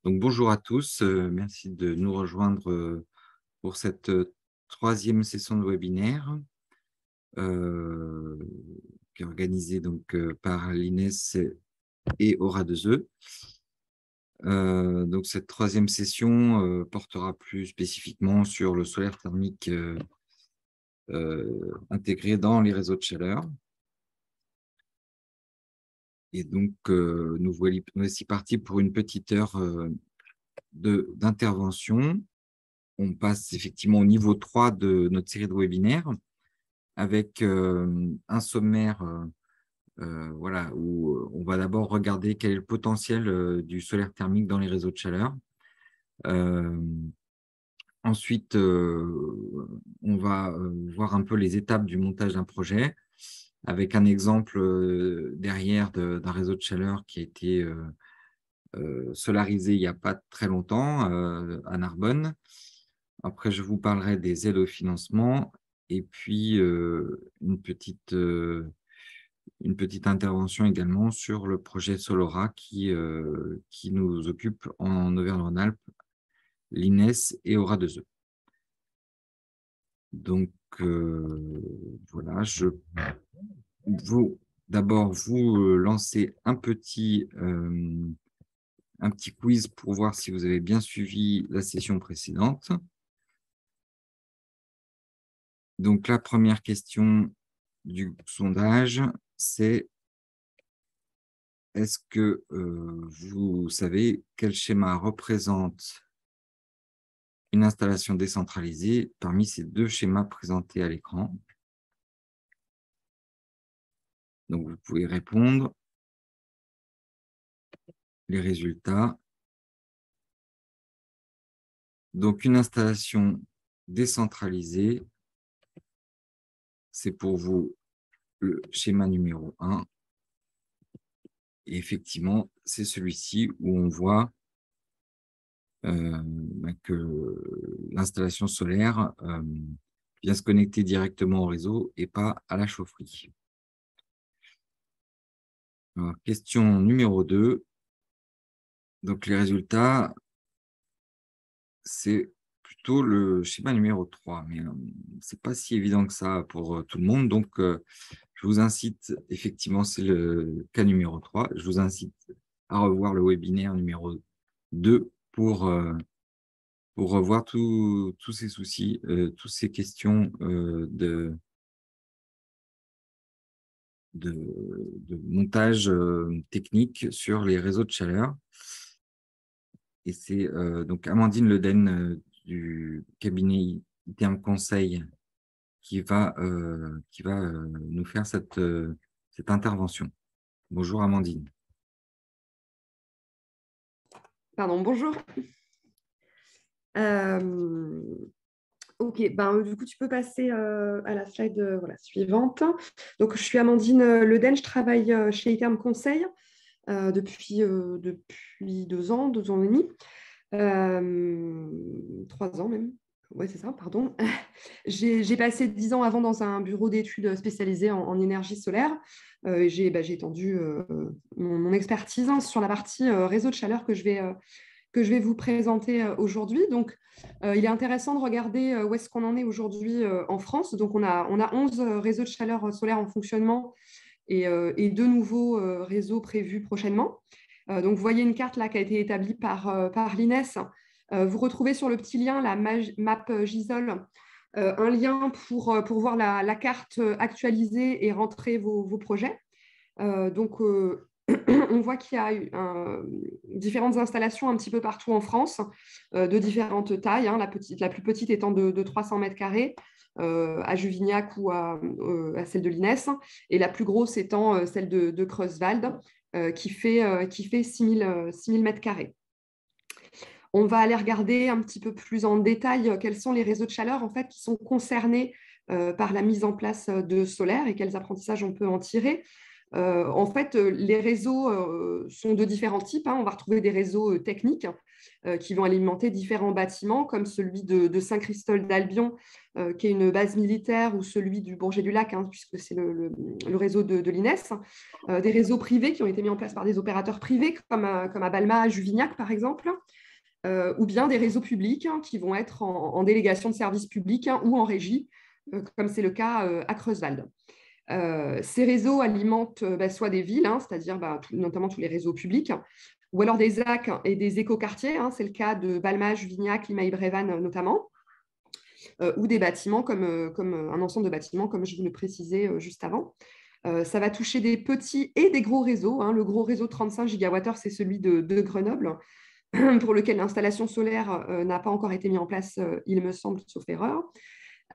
Donc, bonjour à tous, merci de nous rejoindre pour cette troisième session de webinaire euh, qui est organisée donc, par l'INES et Aura2E. Donc, cette troisième session portera plus spécifiquement sur le solaire thermique intégré dans les réseaux de chaleur. Et donc, nous voici partis pour une petite heure d'intervention. On passe effectivement au niveau 3 de notre série de webinaires avec un sommaire voilà, où on va d'abord regarder quel est le potentiel du solaire thermique dans les réseaux de chaleur. Euh, Ensuite, on va voir un peu les étapes du montage d'un projet avec un exemple derrière d'un réseau de chaleur qui a été solarisé il n'y a pas très longtemps à Narbonne. Après, je vous parlerai des aides au financement et puis une petite intervention également sur le projet Solora qui nous occupe en Auvergne-Rhône-Alpes, l'INES et Aura2E. Donc, voilà, je vous d'abord vous lancer un petit quiz pour voir si vous avez bien suivi la session précédente. Donc, la première question du sondage, c'est est-ce que vous savez quel schéma représente une installation décentralisée parmi ces deux schémas présentés à l'écran? Donc, vous pouvez répondre. Les résultats. Donc, une installation décentralisée, c'est pour vous le schéma numéro 1. Et effectivement, c'est celui-ci où on voit que l'installation solaire vient se connecter directement au réseau et pas à la chaufferie. Alors, question numéro 2. Donc, les résultats, c'est plutôt le schéma numéro 3, mais ce n'est pas si évident que ça pour tout le monde. Donc, je vous incite, effectivement, c'est le cas numéro 3. Je vous incite à revoir le webinaire numéro 2 pour revoir tous ces soucis, toutes ces questions de montage technique sur les réseaux de chaleur. Et c'est donc Amandine Leden du cabinet ITERM Conseil qui va nous faire cette intervention. Bonjour Amandine. Pardon, bonjour. Ok, du coup, tu peux passer à la slide suivante. Donc, je suis Amandine Leden, je travaille chez ITERM Conseil depuis 2 ans, 2 ans et demi, 3 ans même. Oui, c'est ça, pardon. J'ai passé 10 ans avant dans un bureau d'études spécialisé en énergie solaire. J'ai étendu mon expertise sur la partie réseau de chaleur que je vais vous présenter aujourd'hui. Donc, il est intéressant de regarder où est-ce qu'on en est aujourd'hui en France. Donc, on a 11 réseaux de chaleur solaire en fonctionnement et 2 nouveaux réseaux prévus prochainement. Donc, vous voyez une carte là qui a été établie par l'INES. Vous retrouvez sur le petit lien la map Gisol, un lien pour voir la carte actualisée et rentrer vos projets. Donc, on voit qu'il y a différentes installations un petit peu partout en France, de différentes tailles, hein, la plus petite étant de 300 mètres carrés à Juvignac ou à celle de l'INES, et la plus grosse étant celle de Creuswald, qui fait 6000 mètres carrés. On va aller regarder un petit peu plus en détail quels sont les réseaux de chaleur en fait, qui sont concernés par la mise en place de solaire et quels apprentissages on peut en tirer. En fait, les réseaux sont de différents types. On va retrouver des réseaux techniques qui vont alimenter différents bâtiments, comme celui de Saint-Christol d'Albion, qui est une base militaire, ou celui du Bourget-du-Lac, puisque c'est le réseau de l'INES. Des réseaux privés qui ont été mis en place par des opérateurs privés, comme à Balma, à Juvignac, par exemple. Ou bien des réseaux publics qui vont être en délégation de services publics ou en régie, comme c'est le cas à Creuswald. Ces réseaux alimentent soit des villes, c'est-à-dire notamment tous les réseaux publics, ou alors des ZAC et des écoquartiers, c'est le cas de Balma, Juvignac, Limaï-Brévannes notamment, ou des bâtiments comme un ensemble de bâtiments, comme je vous le précisais juste avant. Ça va toucher des petits et des gros réseaux. Le gros réseau 35 gigawattheures, c'est celui de Grenoble, pour lequel l'installation solaire n'a pas encore été mise en place, il me semble, sauf erreur.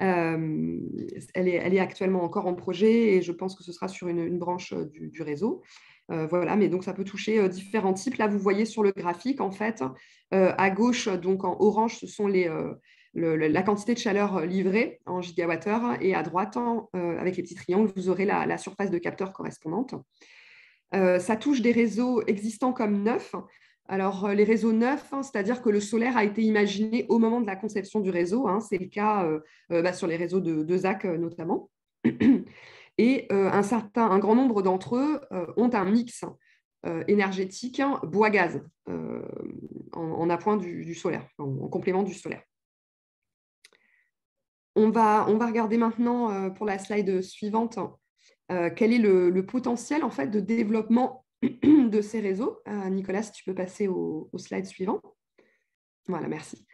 Elle est actuellement encore en projet et je pense que ce sera sur une branche du réseau. Voilà, mais donc ça peut toucher différents types. Là, vous voyez sur le graphique, en fait, à gauche, donc en orange, ce sont la quantité de chaleur livrée en gigawattheure, et à droite, avec les petits triangles, vous aurez la surface de capteur correspondante. Ça touche des réseaux existants comme neufs. Alors, les réseaux neufs, c'est-à-dire que le solaire a été imaginé au moment de la conception du réseau. C'est le cas sur les réseaux de ZAC notamment. Et un grand nombre d'entre eux ont un mix énergétique bois-gaz en appoint du solaire, en complément du solaire. On va regarder maintenant pour la slide suivante quel est le potentiel en fait, de développement de ces réseaux. Nicolas, si tu peux passer au slide suivant. Voilà, merci.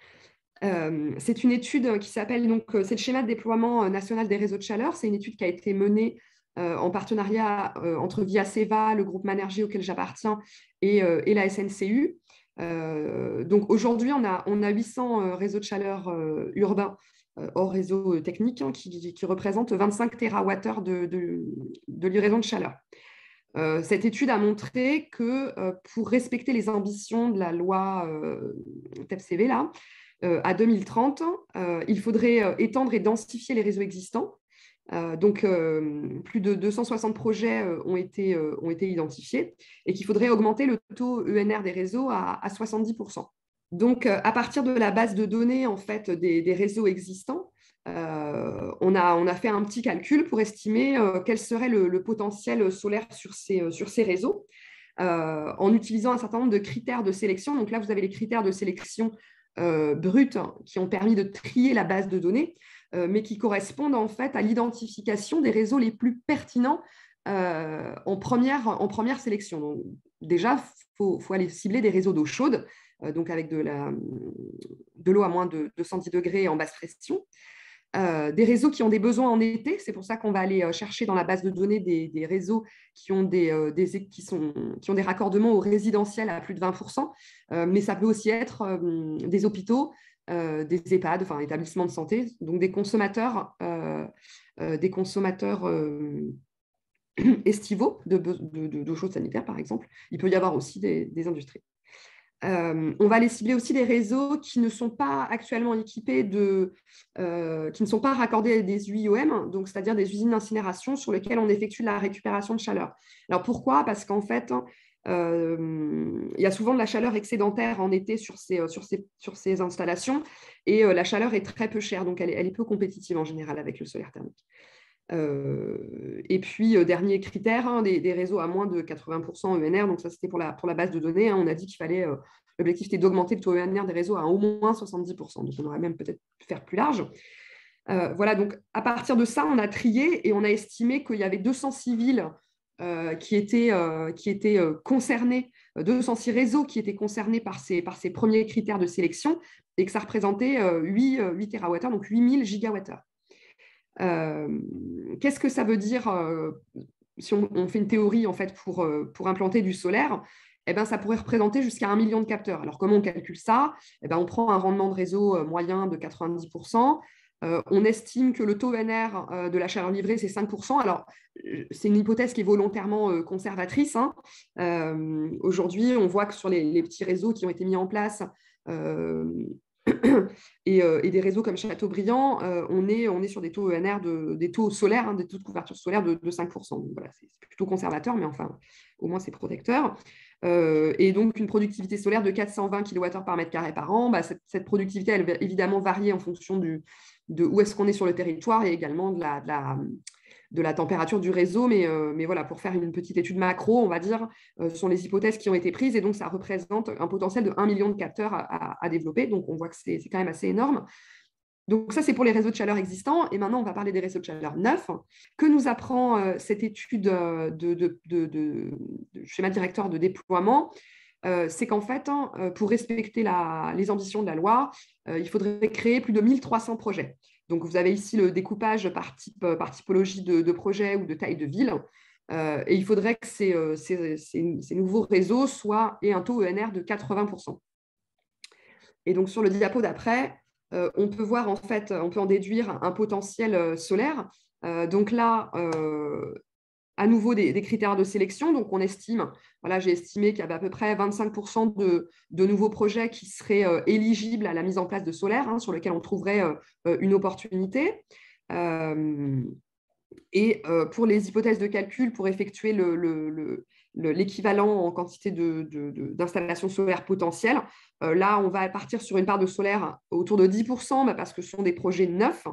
C'est une étude qui s'appelle, donc, c'est le schéma de déploiement national des réseaux de chaleur. C'est une étude qui a été menée en partenariat entre Viaceva, le groupe Manergie auquel j'appartiens, et la SNCU. Donc aujourd'hui, on a 800 réseaux de chaleur urbains hors réseau technique qui représentent 25 TWh de livraison de chaleur. Cette étude a montré que pour respecter les ambitions de la loi TEPCV, là, à 2030, il faudrait étendre et densifier les réseaux existants. Donc, plus de 260 projets ont été identifiés, et qu'il faudrait augmenter le taux ENR des réseaux à 70%. Donc, à partir de la base de données en fait, des réseaux existants, on a fait un petit calcul pour estimer quel serait le potentiel solaire sur ces réseaux, en utilisant un certain nombre de critères de sélection. Donc là, vous avez les critères de sélection bruts qui ont permis de trier la base de données, mais qui correspondent en fait à l'identification des réseaux les plus pertinents en première sélection. Donc, déjà, il faut aller cibler des réseaux d'eau chaude, donc avec de l'eau à moins de 210 degrés en basse pression. Des réseaux qui ont des besoins en été, c'est pour ça qu'on va aller chercher dans la base de données des réseaux qui ont des raccordements au résidentiel à plus de 20%, mais ça peut aussi être des hôpitaux, des EHPAD, enfin établissements de santé, donc des consommateurs estivaux d'eau chaude sanitaire, par exemple. Il peut y avoir aussi des industries. On va aller cibler aussi des réseaux qui ne sont pas actuellement équipés qui ne sont pas raccordés à des UIOM, donc c'est-à-dire des usines d'incinération sur lesquelles on effectue la récupération de chaleur. Alors pourquoi? Parce qu'en fait, il y a souvent de la chaleur excédentaire en été sur ces installations, et la chaleur est très peu chère, donc elle est peu compétitive en général avec le solaire thermique. Et puis, dernier critère, des réseaux à moins de 80% ENR, donc ça c'était pour la base de données, on a dit qu'il fallait, l'objectif était d'augmenter le taux ENR des réseaux à au moins 70%, donc on aurait même peut-être pu faire plus large. Voilà, donc à partir de ça, on a trié et on a estimé qu'il y avait 206 villes qui étaient concernés, 206 réseaux qui étaient concernés par ces premiers critères de sélection, et que ça représentait 8 TWh, donc 8000 gigawattheures. Qu'est-ce que ça veut dire si on fait une théorie en fait, pour implanter du solaire? Eh ben, ça pourrait représenter jusqu'à 1 million de capteurs. Alors, comment on calcule ça? Eh ben, on prend un rendement de réseau moyen de 90%. On estime que le taux ENR de la chaleur livrée, c'est 5%. Alors, c'est une hypothèse qui est volontairement conservatrice. Aujourd'hui, on voit que sur les petits réseaux qui ont été mis en place, et des réseaux comme Chateaubriand, on est sur des taux ENR, des taux solaires, des taux de couverture solaire de 5%. Donc voilà, c'est plutôt conservateur, mais enfin, au moins c'est protecteur. Et donc, une productivité solaire de 420 kWh par mètre carré par an. Cette productivité, elle va évidemment varier en fonction de où est-ce qu'on est sur le territoire et également de la température du réseau. Mais voilà, pour faire une petite étude macro, on va dire, ce sont les hypothèses qui ont été prises. Et donc, ça représente un potentiel de 1 million de capteurs à développer. Donc, on voit que c'est quand même assez énorme. Donc ça, c'est pour les réseaux de chaleur existants. Et maintenant, on va parler des réseaux de chaleur neufs. Que nous apprend cette étude de schéma directeur de déploiement? C'est qu'en fait, pour respecter les ambitions de la loi, il faudrait créer plus de 1300 projets. Donc, vous avez ici le découpage par typologie de projet ou de taille de ville. Et il faudrait que ces nouveaux réseaux aient un taux ENR de 80%. Et donc, sur le diapo d'après, on peut voir, en fait, on peut en déduire un potentiel solaire. Donc là, à nouveau des critères de sélection. Donc, on estime, voilà, j'ai estimé qu'il y avait à peu près 25% de nouveaux projets qui seraient éligibles à la mise en place de solaire, sur lesquels on trouverait une opportunité. Et pour les hypothèses de calcul, pour effectuer l'équivalent en quantité d'installations solaires potentielles, là, on va partir sur une part de solaire autour de 10%, parce que ce sont des projets neufs.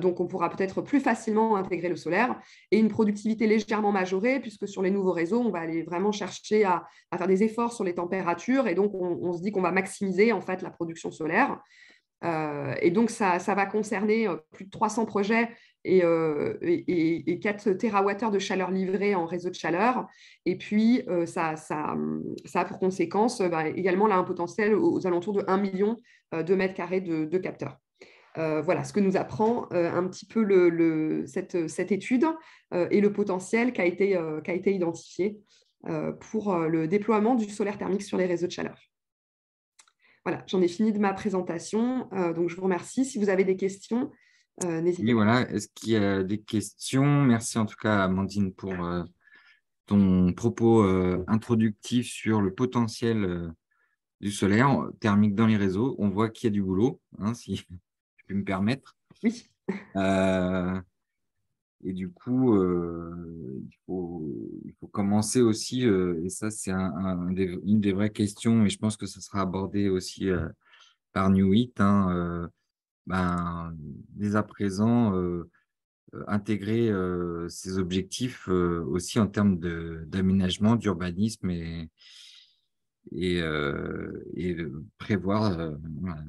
Donc, on pourra peut-être plus facilement intégrer le solaire et une productivité légèrement majorée, puisque sur les nouveaux réseaux, on va aller vraiment chercher à faire des efforts sur les températures. Et donc, on se dit qu'on va maximiser en fait la production solaire. Et donc, ça va concerner plus de 300 projets et 4 TWh de chaleur livrée en réseau de chaleur. Et puis, ça a pour conséquence également là, un potentiel aux alentours de 1 million de mètres carrés de capteurs. Voilà ce que nous apprend un petit peu cette étude et le potentiel qui a été identifié pour le déploiement du solaire thermique sur les réseaux de chaleur. Voilà, j'en ai fini de ma présentation. Donc, je vous remercie. Si vous avez des questions, n'hésitez Et pas. voilà, est-ce qu'il y a des questions? Merci en tout cas, Amandine, pour ton propos introductif sur le potentiel du solaire thermique dans les réseaux. On voit qu'il y a du boulot, si je peux me permettre. Oui. Et du coup, il faut commencer aussi, et ça, c'est une des vraies questions, et je pense que ça sera abordé aussi par New It, dès à présent, intégrer ces objectifs aussi en termes d'aménagement, d'urbanisme et prévoir voilà,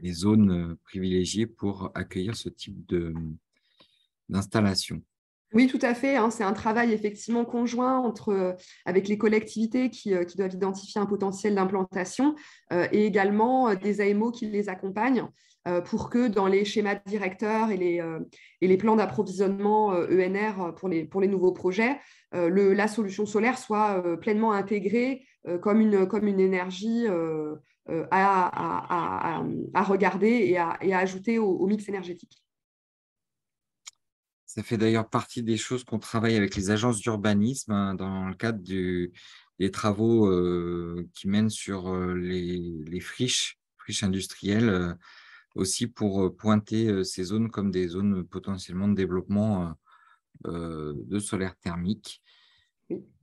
des zones privilégiées pour accueillir ce type d'installation. Oui, tout à fait. C'est un travail effectivement conjoint avec les collectivités qui doivent identifier un potentiel d'implantation et également des AMO qui les accompagnent pour que dans les schémas directeurs et les plans d'approvisionnement ENR pour les nouveaux projets, la solution solaire soit pleinement intégrée comme une énergie à regarder et à ajouter au mix énergétique. Ça fait d'ailleurs partie des choses qu'on travaille avec les agences d'urbanisme dans le cadre des travaux qui mènent sur les friches industrielles, aussi pour pointer ces zones comme des zones potentiellement de développement de solaire thermique.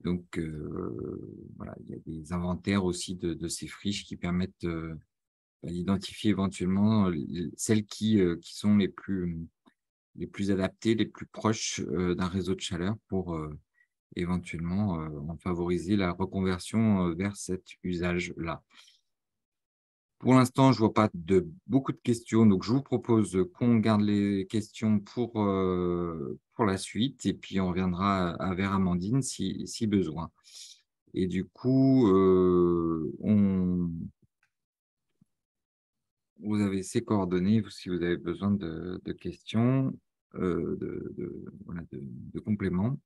Donc, voilà, il y a des inventaires aussi de ces friches qui permettent d'identifier éventuellement celles qui sont les plus adaptés, les plus proches d'un réseau de chaleur pour éventuellement en favoriser la reconversion vers cet usage-là. Pour l'instant, je ne vois pas beaucoup de questions, donc je vous propose qu'on garde les questions pour la suite et puis on reviendra vers Amandine si besoin. Et du coup, vous avez ses coordonnées si vous avez besoin de questions. Voilà, de compléments.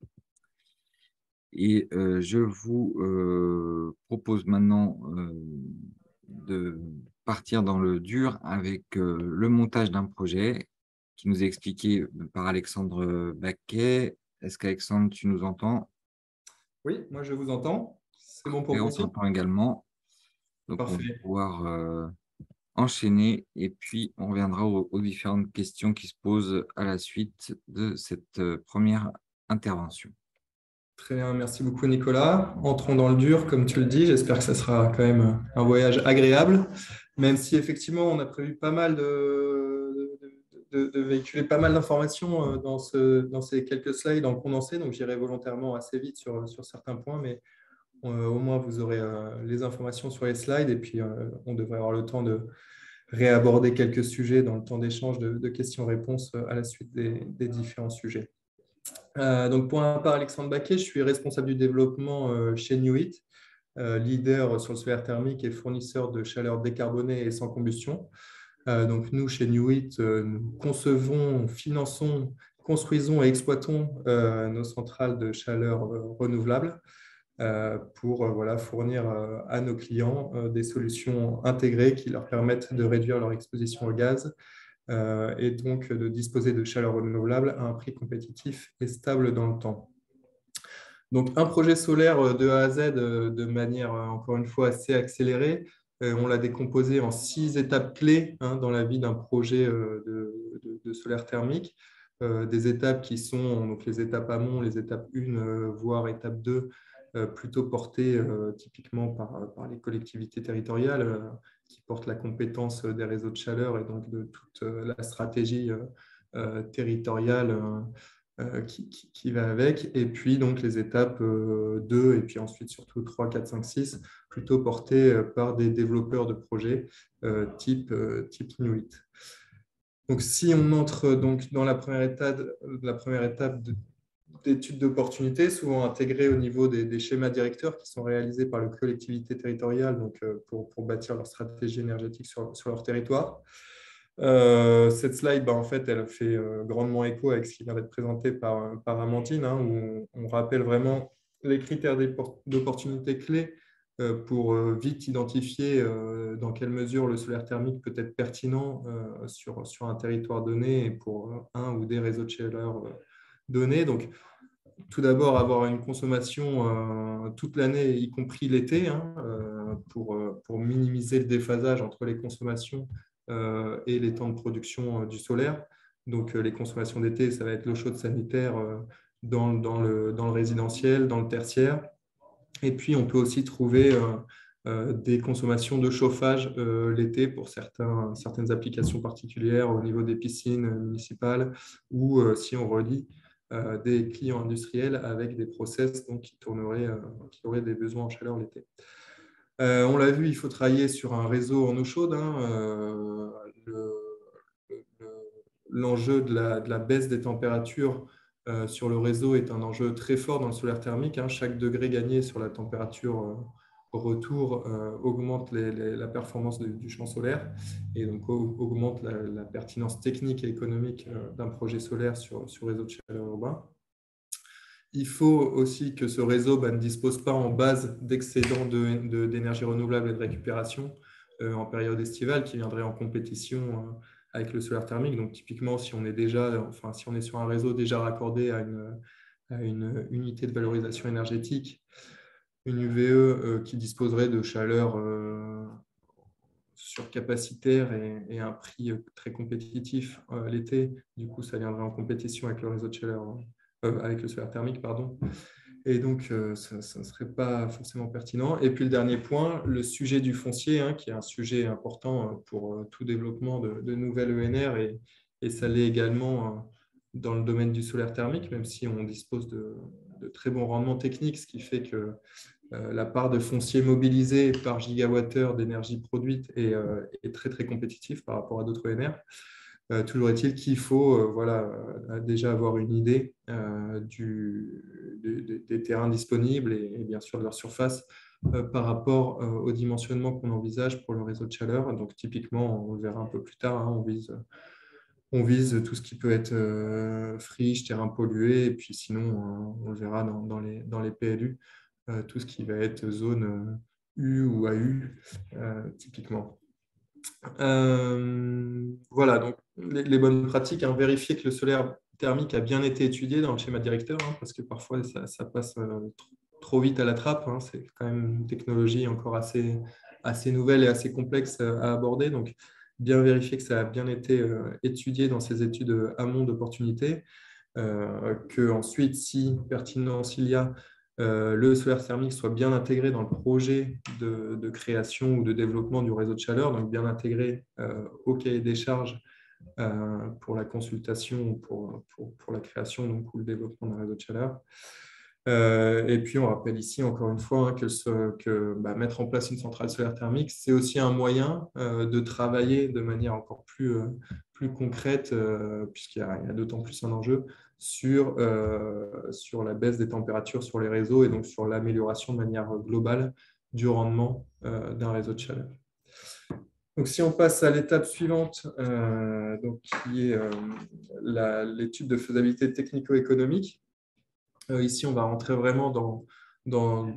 Et je vous propose maintenant de partir dans le dur avec le montage d'un projet qui nous est expliqué par Alexandre Baquet. Est-ce qu'Alexandre, tu nous entends? Oui, moi je vous entends. C'est bon pour Et vous on aussi? s'entend également. Donc, on va Parfait. pouvoir enchaîner et puis on reviendra aux différentes questions qui se posent à la suite de cette première intervention. Très bien, merci beaucoup Nicolas. Entrons dans le dur, comme tu le dis. J'espère que ça sera quand même un voyage agréable, même si effectivement on a prévu pas mal de véhiculer pas mal d'informations dans ces quelques slides en condensé. Donc j'irai volontairement assez vite sur certains points, mais au moins vous aurez les informations sur les slides et puis on devrait avoir le temps de réaborder quelques sujets dans le temps d'échange de questions-réponses à la suite des différents sujets. Donc pour ma part, Alexandre Baquet, je suis responsable du développement chez Newit, leader sur le solaire thermique et fournisseur de chaleur décarbonée et sans combustion. Donc nous, chez Newit, nous concevons, finançons, construisons et exploitons nos centrales de chaleur renouvelables pour voilà, fournir à nos clients des solutions intégrées qui leur permettent de réduire leur exposition au gaz et donc de disposer de chaleur renouvelable à un prix compétitif et stable dans le temps. Donc, un projet solaire de A à Z de manière, encore une fois, assez accélérée. On l'a décomposé en 6 étapes clés dans la vie d'un projet de solaire thermique. Des étapes qui sont donc les étapes amont, les étapes 1, voire étape 2, plutôt portées typiquement par les collectivités territoriales qui portent la compétence des réseaux de chaleur et donc de toute la stratégie territoriale qui va avec. Et puis donc les étapes 2 et puis ensuite surtout 3, 4, 5, 6, plutôt portées par des développeurs de projets type Newit. Donc si on entre donc dans la première étape d'études d'opportunité, souvent intégrées au niveau des schémas directeurs qui sont réalisés par les collectivités territoriales donc, pour bâtir leur stratégie énergétique sur leur territoire. Cette slide, en fait, elle fait grandement écho avec ce qui vient d'être présenté par Amandine, où on rappelle vraiment les critères d'opportunité clés pour vite identifier dans quelle mesure le solaire thermique peut être pertinent sur un territoire donné et pour un ou des réseaux de chaleur donnés. Donc, tout d'abord, avoir une consommation toute l'année, y compris l'été, pour minimiser le déphasage entre les consommations et les temps de production du solaire. Donc, les consommations d'été, ça va être l'eau chaude sanitaire dans le résidentiel, dans le tertiaire. Et puis, on peut aussi trouver des consommations de chauffage l'été pour certaines applications particulières au niveau des piscines municipales ou si on relie des clients industriels avec des process donc, qui auraient des besoins en chaleur l'été. On l'a vu, il faut travailler sur un réseau en eau chaude. L'enjeu de la baisse des températures sur le réseau est un enjeu très fort dans le solaire thermique. Chaque degré gagné sur la température retour augmente la performance du champ solaire et donc augmente la pertinence technique et économique d'un projet solaire sur réseau de chaleur urbain. Il faut aussi que ce réseau ne dispose pas en base d'excédents d'énergie renouvelable et de récupération en période estivale qui viendrait en compétition avec le solaire thermique. Donc, typiquement, si on est sur un réseau déjà raccordé à une unité de valorisation énergétique, une UVE qui disposerait de chaleur surcapacitaire et un prix très compétitif l'été, du coup, ça viendrait en compétition avec le réseau de chaleur, avec le solaire thermique, pardon. Et donc, ça ne serait pas forcément pertinent. Et puis, le dernier point, le sujet du foncier, qui est un sujet important pour tout développement de nouvelles ENR, et ça l'est également dans le domaine du solaire thermique, même si on dispose de très bons rendements techniques, ce qui fait que la part de foncier mobilisé par gigawattheure d'énergie produite est très, très compétitive par rapport à d'autres ENR. Toujours est-il qu'il faut déjà avoir une idée des terrains disponibles et bien sûr de leur surface par rapport au dimensionnement qu'on envisage pour le réseau de chaleur. Donc typiquement, on le verra un peu plus tard, on vise tout ce qui peut être friche, terrain pollué, et puis sinon, on le verra dans les PLU, tout ce qui va être zone U ou AU, typiquement. Voilà, donc les bonnes pratiques, vérifier que le solaire thermique a bien été étudié dans le schéma directeur, parce que parfois ça passe trop vite à la trappe. C'est quand même une technologie encore assez assez nouvelle et assez complexe à aborder. Donc, bien vérifier que ça a bien été étudié dans ces études amont d'opportunité. Que ensuite, si pertinence il y a, le solaire thermique soit bien intégré dans le projet de création ou de développement du réseau de chaleur, donc bien intégré au cahier des charges pour la consultation, pour la création donc, ou le développement d'un réseau de chaleur. Et puis, on rappelle ici, encore une fois, hein, que mettre en place une centrale solaire thermique, c'est aussi un moyen de travailler de manière encore plus concrète, puisqu'il y a d'autant plus un enjeu sur la baisse des températures sur les réseaux et donc sur l'amélioration de manière globale du rendement d'un réseau de chaleur. Donc, si on passe à l'étape suivante, donc, qui est l'étude de faisabilité technico-économique, ici, on va rentrer vraiment dans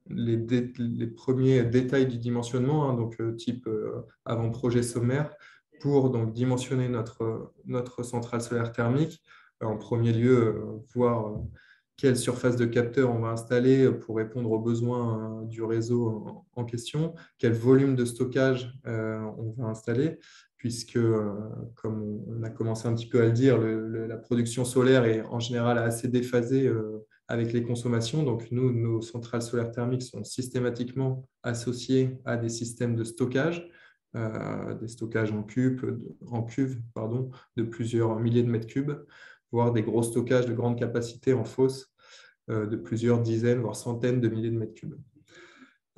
les premiers détails du dimensionnement, hein, donc type avant-projet sommaire, pour donc, dimensionner notre centrale solaire thermique. En premier lieu, voir quelle surface de capteur on va installer pour répondre aux besoins du réseau en question, quel volume de stockage on va installer, puisque, comme on a commencé un petit peu à le dire, la production solaire est en général assez déphasée avec les consommations. Donc, nos centrales solaires thermiques sont systématiquement associées à des systèmes de stockage, des stockages en cuve, de plusieurs milliers de mètres cubes, voire des gros stockages de grande capacité en fosse de plusieurs dizaines, voire centaines de milliers de mètres cubes.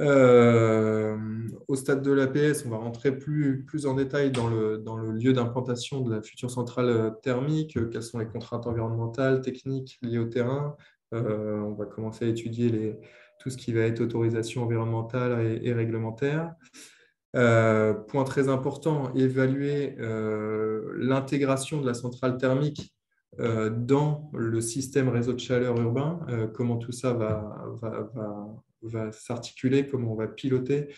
Au stade de l'APS, on va rentrer plus en détail dans le lieu d'implantation de la future centrale thermique, quelles sont les contraintes environnementales, techniques liées au terrain. On va commencer à étudier tout ce qui va être autorisation environnementale et réglementaire. Point très important, évaluer l'intégration de la centrale thermique dans le système réseau de chaleur urbain, comment tout ça va s'articuler, comment on va piloter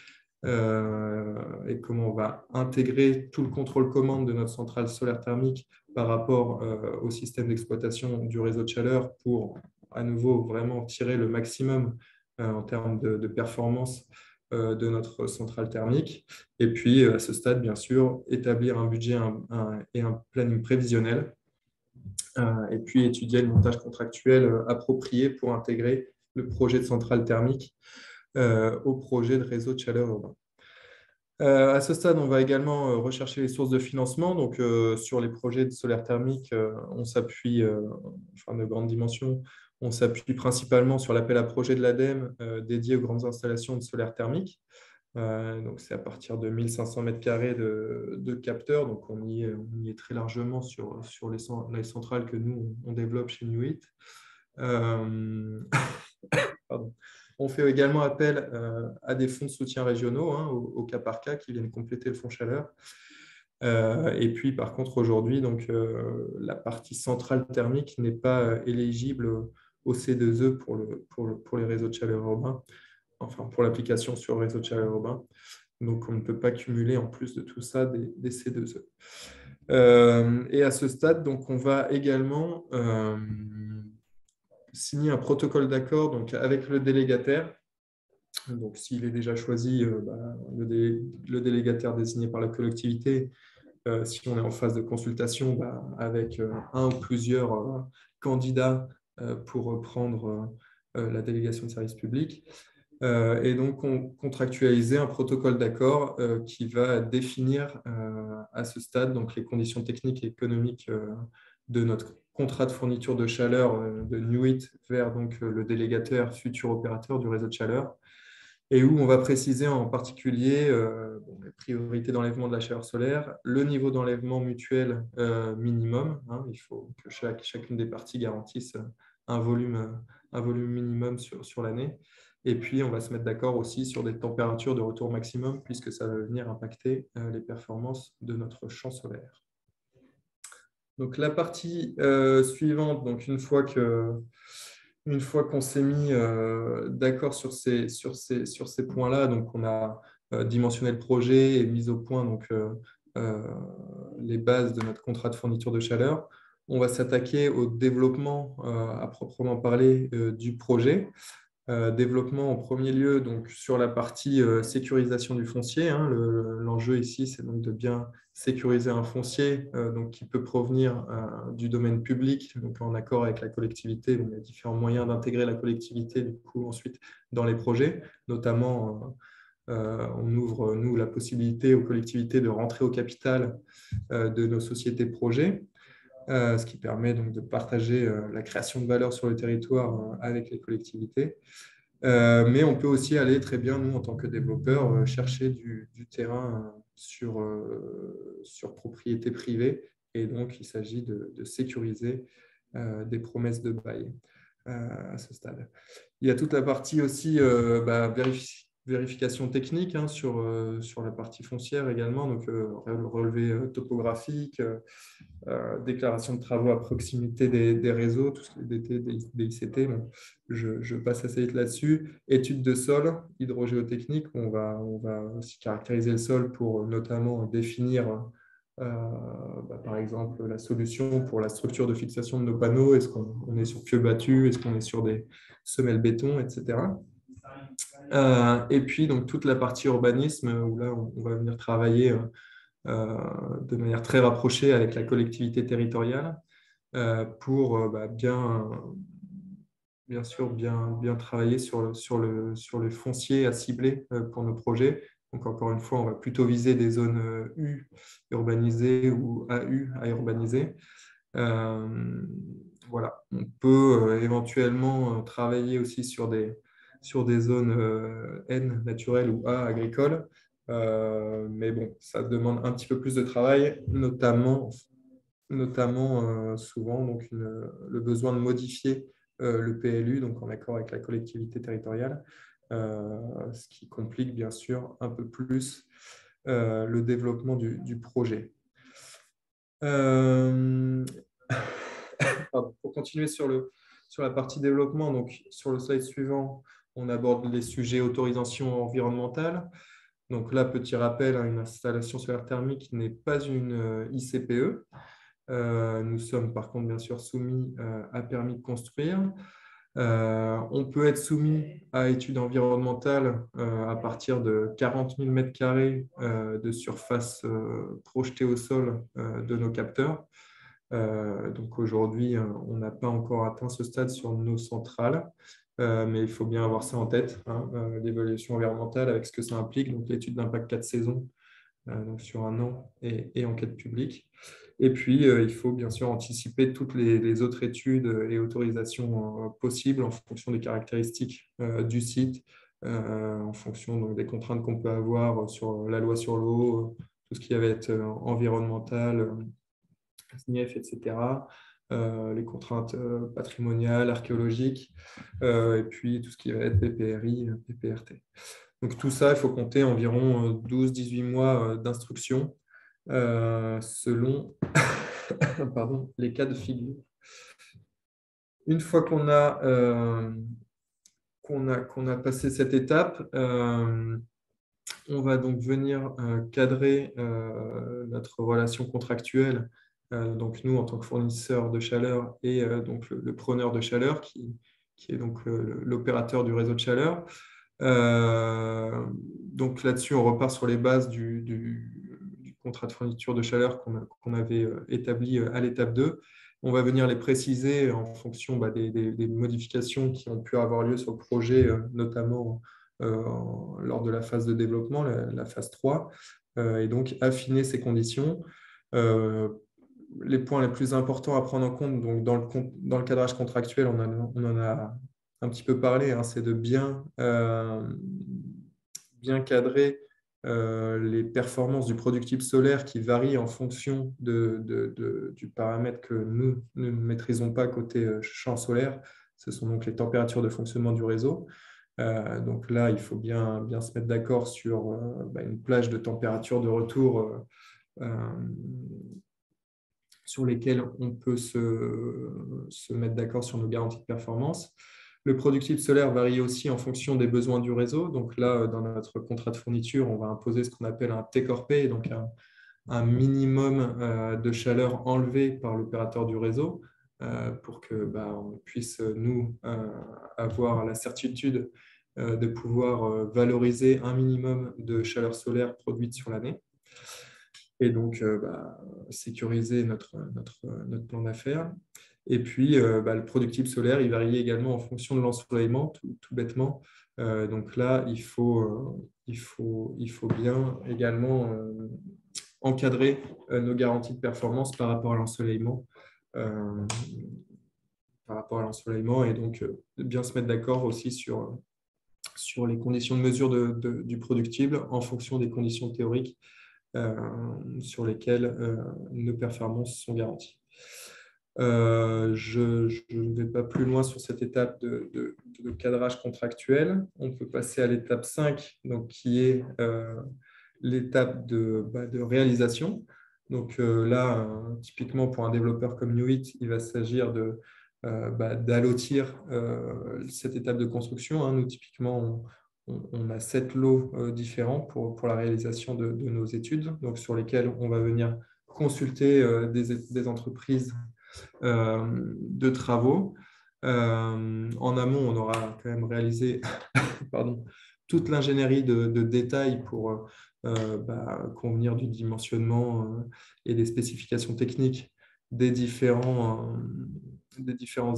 et comment on va intégrer tout le contrôle commande de notre centrale solaire thermique par rapport au système d'exploitation du réseau de chaleur pour à nouveau vraiment tirer le maximum en termes de performance de notre centrale thermique. Et puis, à ce stade, bien sûr, établir un budget et un planning prévisionnel et puis étudier le montage contractuel approprié pour intégrer le projet de centrale thermique au projet de réseau de chaleur urbain. À ce stade, on va également rechercher les sources de financement. Donc, sur les projets de solaire thermique, on s'appuie, de grande dimension, on s'appuie principalement sur l'appel à projet de l'ADEME dédié aux grandes installations de solaire thermique. Donc, c'est à partir de 1500 mètres carrés de capteurs. Donc, on y est très largement sur les centrales que nous, on développe chez Nuit. Pardon. On fait également appel à des fonds de soutien régionaux, hein, au cas par cas, qui viennent compléter le fonds chaleur. Et puis, par contre, aujourd'hui, la partie centrale thermique n'est pas éligible au C2E pour les réseaux de chaleur urbains, enfin pour l'application sur le réseau de chaleur urbain. Donc, on ne peut pas cumuler en plus de tout ça des C2E. Et à ce stade, donc, on va également signer un protocole d'accord avec le délégataire. Donc, s'il est déjà choisi, le délégataire désigné par la collectivité, si on est en phase de consultation, avec un ou plusieurs candidats pour reprendre la délégation de service public. Et donc, on contractualiser un protocole d'accord qui va définir à ce stade donc, les conditions techniques et économiques de notre contrat de fourniture de chaleur de Nuit vers donc, le délégataire futur opérateur du réseau de chaleur, et où on va préciser en particulier les priorités d'enlèvement de la chaleur solaire, le niveau d'enlèvement mutuel minimum. Hein, il faut que chacune des parties garantisse un volume minimum sur l'année. Et puis, on va se mettre d'accord aussi sur des températures de retour maximum, puisque ça va venir impacter les performances de notre champ solaire. Donc, la partie suivante, donc une fois qu'on s'est mis d'accord sur ces points-là, donc on a dimensionné le projet et mis au point donc, les bases de notre contrat de fourniture de chaleur, on va s'attaquer au développement à proprement parler du projet. Développement en premier lieu donc, sur la partie sécurisation du foncier. Hein. L'enjeu ici, c'est donc de bien sécuriser un foncier donc, qui peut provenir du domaine public, donc en accord avec la collectivité. Donc, il y a différents moyens d'intégrer la collectivité du coup, ensuite dans les projets, notamment on ouvre, nous, la possibilité aux collectivités de rentrer au capital de nos sociétés projets, ce qui permet donc de partager la création de valeur sur le territoire avec les collectivités. Mais on peut aussi aller très bien, nous, en tant que développeurs, chercher du terrain sur propriété privée. Et donc, il s'agit de sécuriser des promesses de bail à ce stade. Il y a toute la partie aussi vérification technique hein, sur la partie foncière également, donc relevé topographique, déclaration de travaux à proximité des réseaux, tout ce qui est DT, des ICT. Bon, je passe assez vite là-dessus. Études de sol, hydrogéotechnique, on va aussi caractériser le sol pour notamment définir par exemple la solution pour la structure de fixation de nos panneaux. Est-ce qu'on est sur pieux battus? Est-ce qu'on est sur des semelles béton, etc. Et puis donc toute la partie urbanisme où là on va venir travailler de manière très rapprochée avec la collectivité territoriale pour bien sûr bien travailler sur le foncier à cibler pour nos projets. Donc, encore une fois, on va plutôt viser des zones U urbanisées ou AU à urbaniser. Voilà. On peut éventuellement travailler aussi sur des zones N naturelles ou A agricoles. Mais bon, ça demande un petit peu plus de travail, notamment souvent donc le besoin de modifier le PLU, donc en accord avec la collectivité territoriale, ce qui complique bien sûr un peu plus le développement du projet. Pour continuer sur la partie développement, donc sur le slide suivant, on aborde les sujets autorisation environnementale. Donc là, petit rappel, une installation solaire thermique n'est pas une ICPE. Nous sommes par contre bien sûr soumis à permis de construire. On peut être soumis à études environnementales à partir de 40 000 m² de surface projetée au sol de nos capteurs. Donc aujourd'hui, on n'a pas encore atteint ce stade sur nos centrales, mais il faut bien avoir ça en tête, hein, l'évaluation environnementale avec ce que ça implique, donc l'étude d'impact 4 saisons, donc sur un an et enquête publique. Et puis, il faut bien sûr anticiper toutes les autres études et autorisations possibles en fonction des caractéristiques du site, en fonction donc, des contraintes qu'on peut avoir sur la loi sur l'eau, tout ce qui va être environnemental, SNIEF, etc., les contraintes patrimoniales, archéologiques, et puis tout ce qui va être PPRI, PPRT. Donc tout ça, il faut compter environ 12-18 mois d'instruction selon les cas de figure. Une fois qu'on a passé cette étape, on va donc venir cadrer notre relation contractuelle. Donc nous, en tant que fournisseur de chaleur et donc le preneur de chaleur qui est donc l'opérateur du réseau de chaleur. Donc là-dessus, on repart sur les bases du contrat de fourniture de chaleur qu'on avait établi à l'étape 2. On va venir les préciser en fonction des modifications qui ont pu avoir lieu sur le projet, notamment lors de la phase de développement, la phase 3, et donc affiner ces conditions. Les points les plus importants à prendre en compte donc dans le cadrage contractuel, on en a un petit peu parlé, hein, c'est de bien cadrer les performances du productible solaire qui varient en fonction du paramètre que nous ne maîtrisons pas côté champ solaire. Ce sont donc les températures de fonctionnement du réseau. Donc là, il faut bien se mettre d'accord sur une plage de température de retour sur lesquelles on peut se mettre d'accord sur nos garanties de performance. Le productible solaire varie aussi en fonction des besoins du réseau. Donc là, dans notre contrat de fourniture, on va imposer ce qu'on appelle un take-or-pay, donc un minimum de chaleur enlevée par l'opérateur du réseau. pour que on puisse, nous, avoir la certitude de pouvoir valoriser un minimum de chaleur solaire produite sur l'année et donc sécuriser notre plan d'affaires. Et puis, le productible solaire, il varie également en fonction de l'ensoleillement, tout bêtement. Donc là, il faut bien également encadrer nos garanties de performance par rapport à l'ensoleillement. Et donc bien se mettre d'accord aussi sur les conditions de mesure du productible en fonction des conditions théoriques sur lesquelles nos performances sont garanties. Je ne vais pas plus loin sur cette étape de cadrage contractuel. On peut passer à l'étape 5, donc, qui est l'étape de réalisation. Donc là, typiquement pour un développeur comme Nuit, il va s'agir d'allotir cette étape de construction. Nous, typiquement, on a 7 lots différents pour la réalisation de nos études, donc sur lesquels on va venir consulter des entreprises de travaux. En amont, on aura quand même réalisé toute l'ingénierie de détails pour convenir du dimensionnement et des spécifications techniques des différents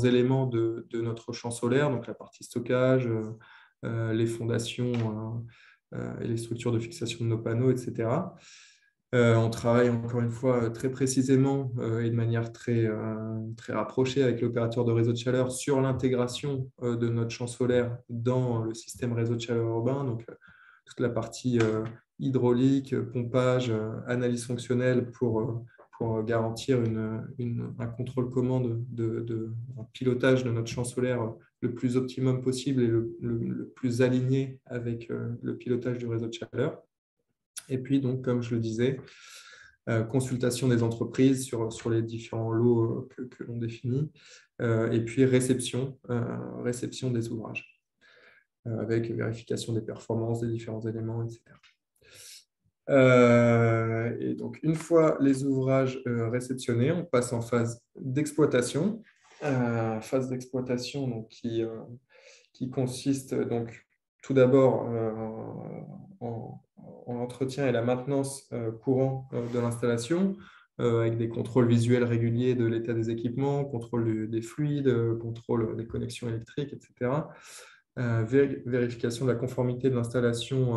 éléments de notre champ solaire, donc la partie stockage, les fondations et les structures de fixation de nos panneaux, etc. On travaille encore une fois très précisément et de manière très rapprochée avec l'opérateur de réseau de chaleur sur l'intégration de notre champ solaire dans le système réseau de chaleur urbain. Donc, toute la partie hydraulique, pompage, analyse fonctionnelle pour garantir un contrôle commande un pilotage de notre champ solaire le plus optimum possible et le plus aligné avec le pilotage du réseau de chaleur. Et puis, donc, comme je le disais, consultation des entreprises sur les différents lots que l'on définit, et puis réception des ouvrages, avec vérification des performances des différents éléments, etc. Et donc, une fois les ouvrages réceptionnés, on passe en phase d'exploitation. Phase d'exploitation donc, qui consiste donc, tout d'abord en l'entretien et la maintenance courant de l'installation, avec des contrôles visuels réguliers de l'état des équipements, contrôle des fluides, contrôle des connexions électriques, etc. Vérification de la conformité de l'installation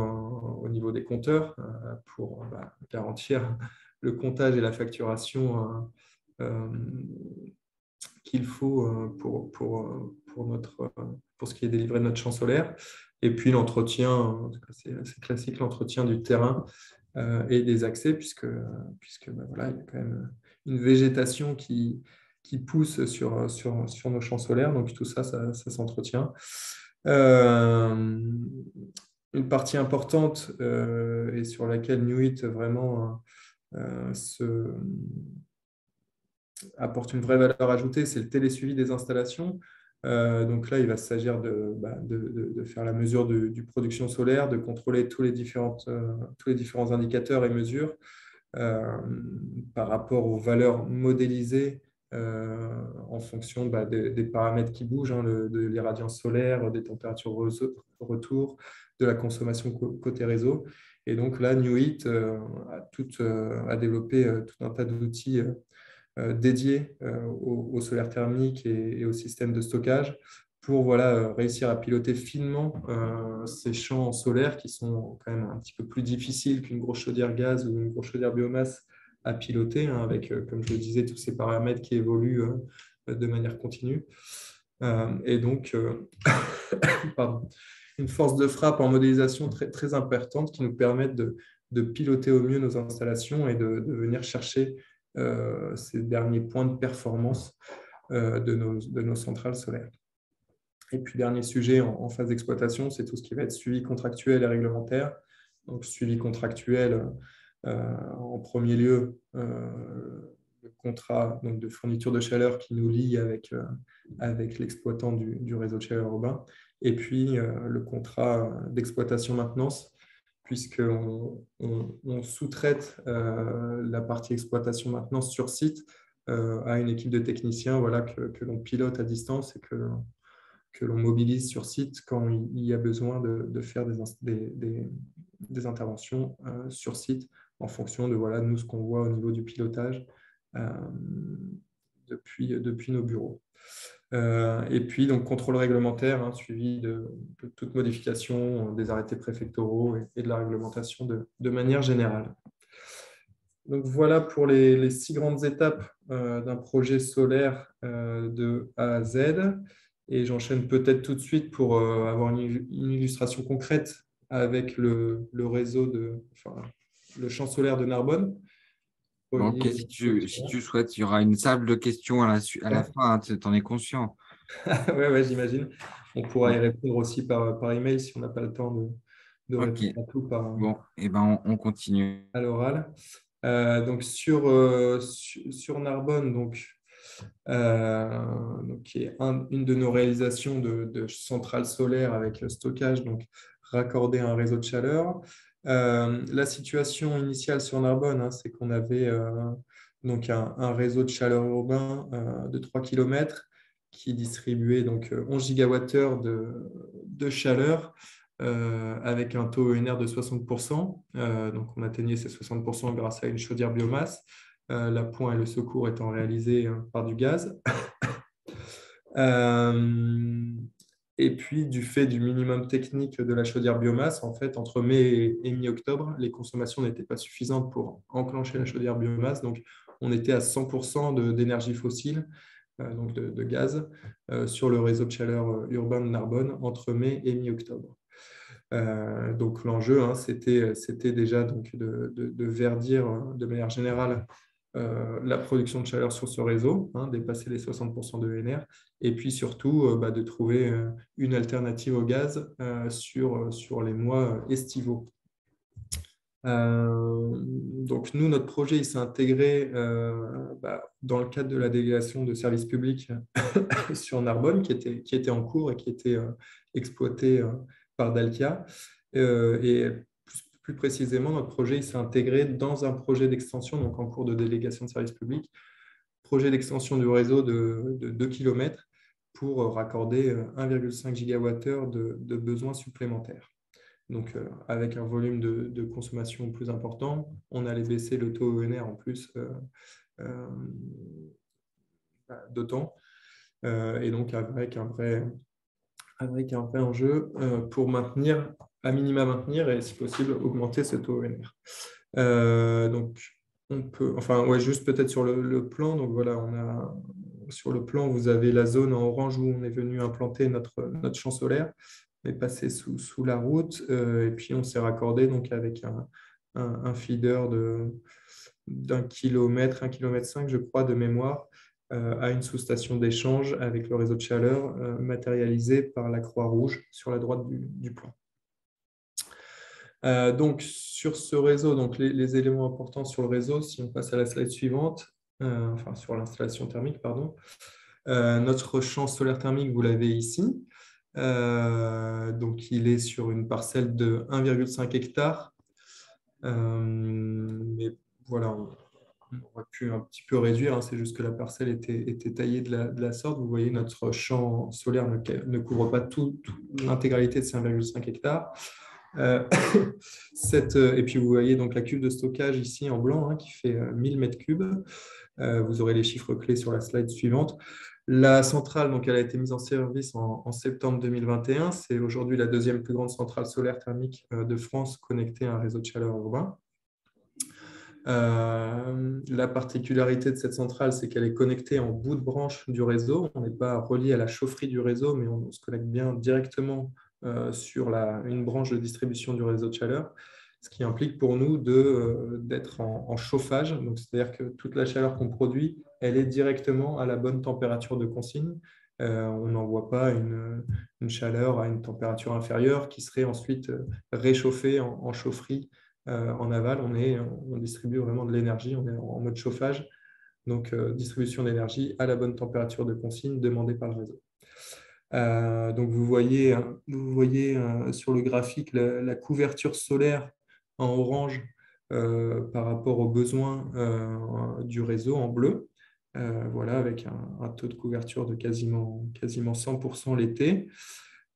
au niveau des compteurs pour garantir le comptage et la facturation qu'il faut pour ce qui est délivré de notre champ solaire. Et puis l'entretien, c'est assez classique, l'entretien du terrain et des accès, puisque voilà, il y a quand même une végétation qui pousse sur nos champs solaires. Donc tout ça, ça s'entretient. Une partie importante et sur laquelle Nuit vraiment apporte une vraie valeur ajoutée, c'est le télésuivi des installations. Donc là, il va s'agir de faire la mesure du production solaire, de contrôler tous les différents indicateurs et mesures par rapport aux valeurs modélisées en fonction des paramètres qui bougent, de l'irradiance solaire, des températures retour, de la consommation côté réseau. Et donc là, Nuit a développé tout un tas d'outils dédiés au solaire thermique et au système de stockage pour réussir à piloter finement ces champs solaires qui sont quand même un petit peu plus difficiles qu'une grosse chaudière gaz ou une grosse chaudière biomasse à piloter, avec, comme je le disais, tous ces paramètres qui évoluent de manière continue. Et donc, une force de frappe en modélisation très, très importante qui nous permettent de piloter au mieux nos installations et de venir chercher ces derniers points de performance de nos centrales solaires. Et puis, dernier sujet en phase d'exploitation, c'est tout ce qui va être suivi contractuel et réglementaire. Donc, suivi contractuel, en premier lieu, le contrat donc, de fourniture de chaleur qui nous lie avec l'exploitant du réseau de chaleur urbain. Et puis, le contrat d'exploitation-maintenance, puisqu'on sous-traite la partie exploitation-maintenance sur site à une équipe de techniciens voilà, que l'on pilote à distance et que l'on mobilise sur site quand il y a besoin de faire des interventions sur site en fonction de voilà, nous, ce qu'on voit au niveau du pilotage depuis nos bureaux. Et puis, donc, contrôle réglementaire, hein, suivi de toute modification des arrêtés préfectoraux et de la réglementation de manière générale. Donc, voilà pour les 6 grandes étapes d'un projet solaire de A à Z. Et j'enchaîne peut-être tout de suite pour avoir une illustration concrète avec le réseau enfin, le champ solaire de Narbonne. Ok, si tu souhaites, il y aura une salle de questions à la fin, tu en es conscient. Ouais, j'imagine. On pourra y répondre aussi par email si on n'a pas le temps de Ok, répondre à tout bon, et ben on continue. à l'oral. Donc sur Narbonne, qui est une de nos réalisations de centrale solaire avec le stockage, donc raccordé à un réseau de chaleur. La situation initiale sur Narbonne, hein, c'est qu'on avait donc un réseau de chaleur urbain de 3 km qui distribuait donc 11 gigawattheures de chaleur avec un taux ENR de 60%. Donc on atteignait ces 60% grâce à une chaudière biomasse. L'appoint et le secours étant réalisés par du gaz. Et puis, du fait du minimum technique de la chaudière biomasse, en fait, entre mai et mi-octobre, les consommations n'étaient pas suffisantes pour enclencher la chaudière biomasse. Donc, on était à 100% d'énergie fossile, donc de gaz, sur le réseau de chaleur urbain de Narbonne entre mai et mi-octobre. Donc, l'enjeu, hein, c'était déjà donc, de verdir de manière générale la production de chaleur sur ce réseau, hein, dépasser les 60% de ENR, et puis surtout de trouver une alternative au gaz sur les mois estivaux. Donc nous, notre projet il s'est intégré dans le cadre de la délégation de services publics sur Narbonne qui était en cours et qui était exploité par Dalkia. Et plus précisément, notre projet il s'est intégré dans un projet d'extension, donc en cours de délégation de services publics, projet d'extension du réseau de 2 km pour raccorder 1,5 gigawattheure de besoins supplémentaires. Donc, avec un volume de consommation plus important, on allait baisser le taux ENR en plus d'autant. Et donc, avec un vrai enjeu pour maintenir, à minima maintenir et si possible augmenter ce taux ENR. Donc, on peut, enfin, ouais, juste peut-être sur le plan. Donc voilà, sur le plan, vous avez la zone en orange où on est venu implanter notre champ solaire. On est passé sous la route et puis on s'est raccordé donc avec un feeder d'1 kilomètre, 1,5 km, je crois, de mémoire, à une sous-station d'échange avec le réseau de chaleur matérialisé par la Croix-Rouge sur la droite du plan. Donc, sur ce réseau, donc les éléments importants sur le réseau, si on passe à la slide suivante, enfin sur l'installation thermique, pardon, notre champ solaire thermique, vous l'avez ici. Donc, il est sur une parcelle de 1,5 hectare. Mais voilà, on aurait pu un petit peu réduire, hein, c'est juste que la parcelle était taillée de la sorte. Vous voyez, notre champ solaire ne couvre pas l'intégralité de ces 1,5 hectares. Et puis vous voyez donc la cuve de stockage ici en blanc qui fait 1000 mètres cubes. Vous aurez les chiffres clés sur la slide suivante. La centrale, donc, elle a été mise en service en septembre 2021. C'est aujourd'hui la deuxième plus grande centrale solaire thermique de France connectée à un réseau de chaleur urbain. La particularité de cette centrale, c'est qu'elle est connectée en bout de branche du réseau. On n'est pas relié à la chaufferie du réseau, mais on se connecte bien directement sur une branche de distribution du réseau de chaleur, ce qui implique pour nous d'être en chauffage. Donc, c'est-à-dire que toute la chaleur qu'on produit, elle est directement à la bonne température de consigne. On n'envoie pas une chaleur à une température inférieure qui serait ensuite réchauffée en chaufferie en aval. On distribue vraiment de l'énergie, on est en mode chauffage, donc distribution d'énergie à la bonne température de consigne demandée par le réseau. Donc vous voyez sur le graphique la couverture solaire en orange par rapport aux besoins du réseau en bleu. voilà, avec un taux de couverture de quasiment 100% l'été.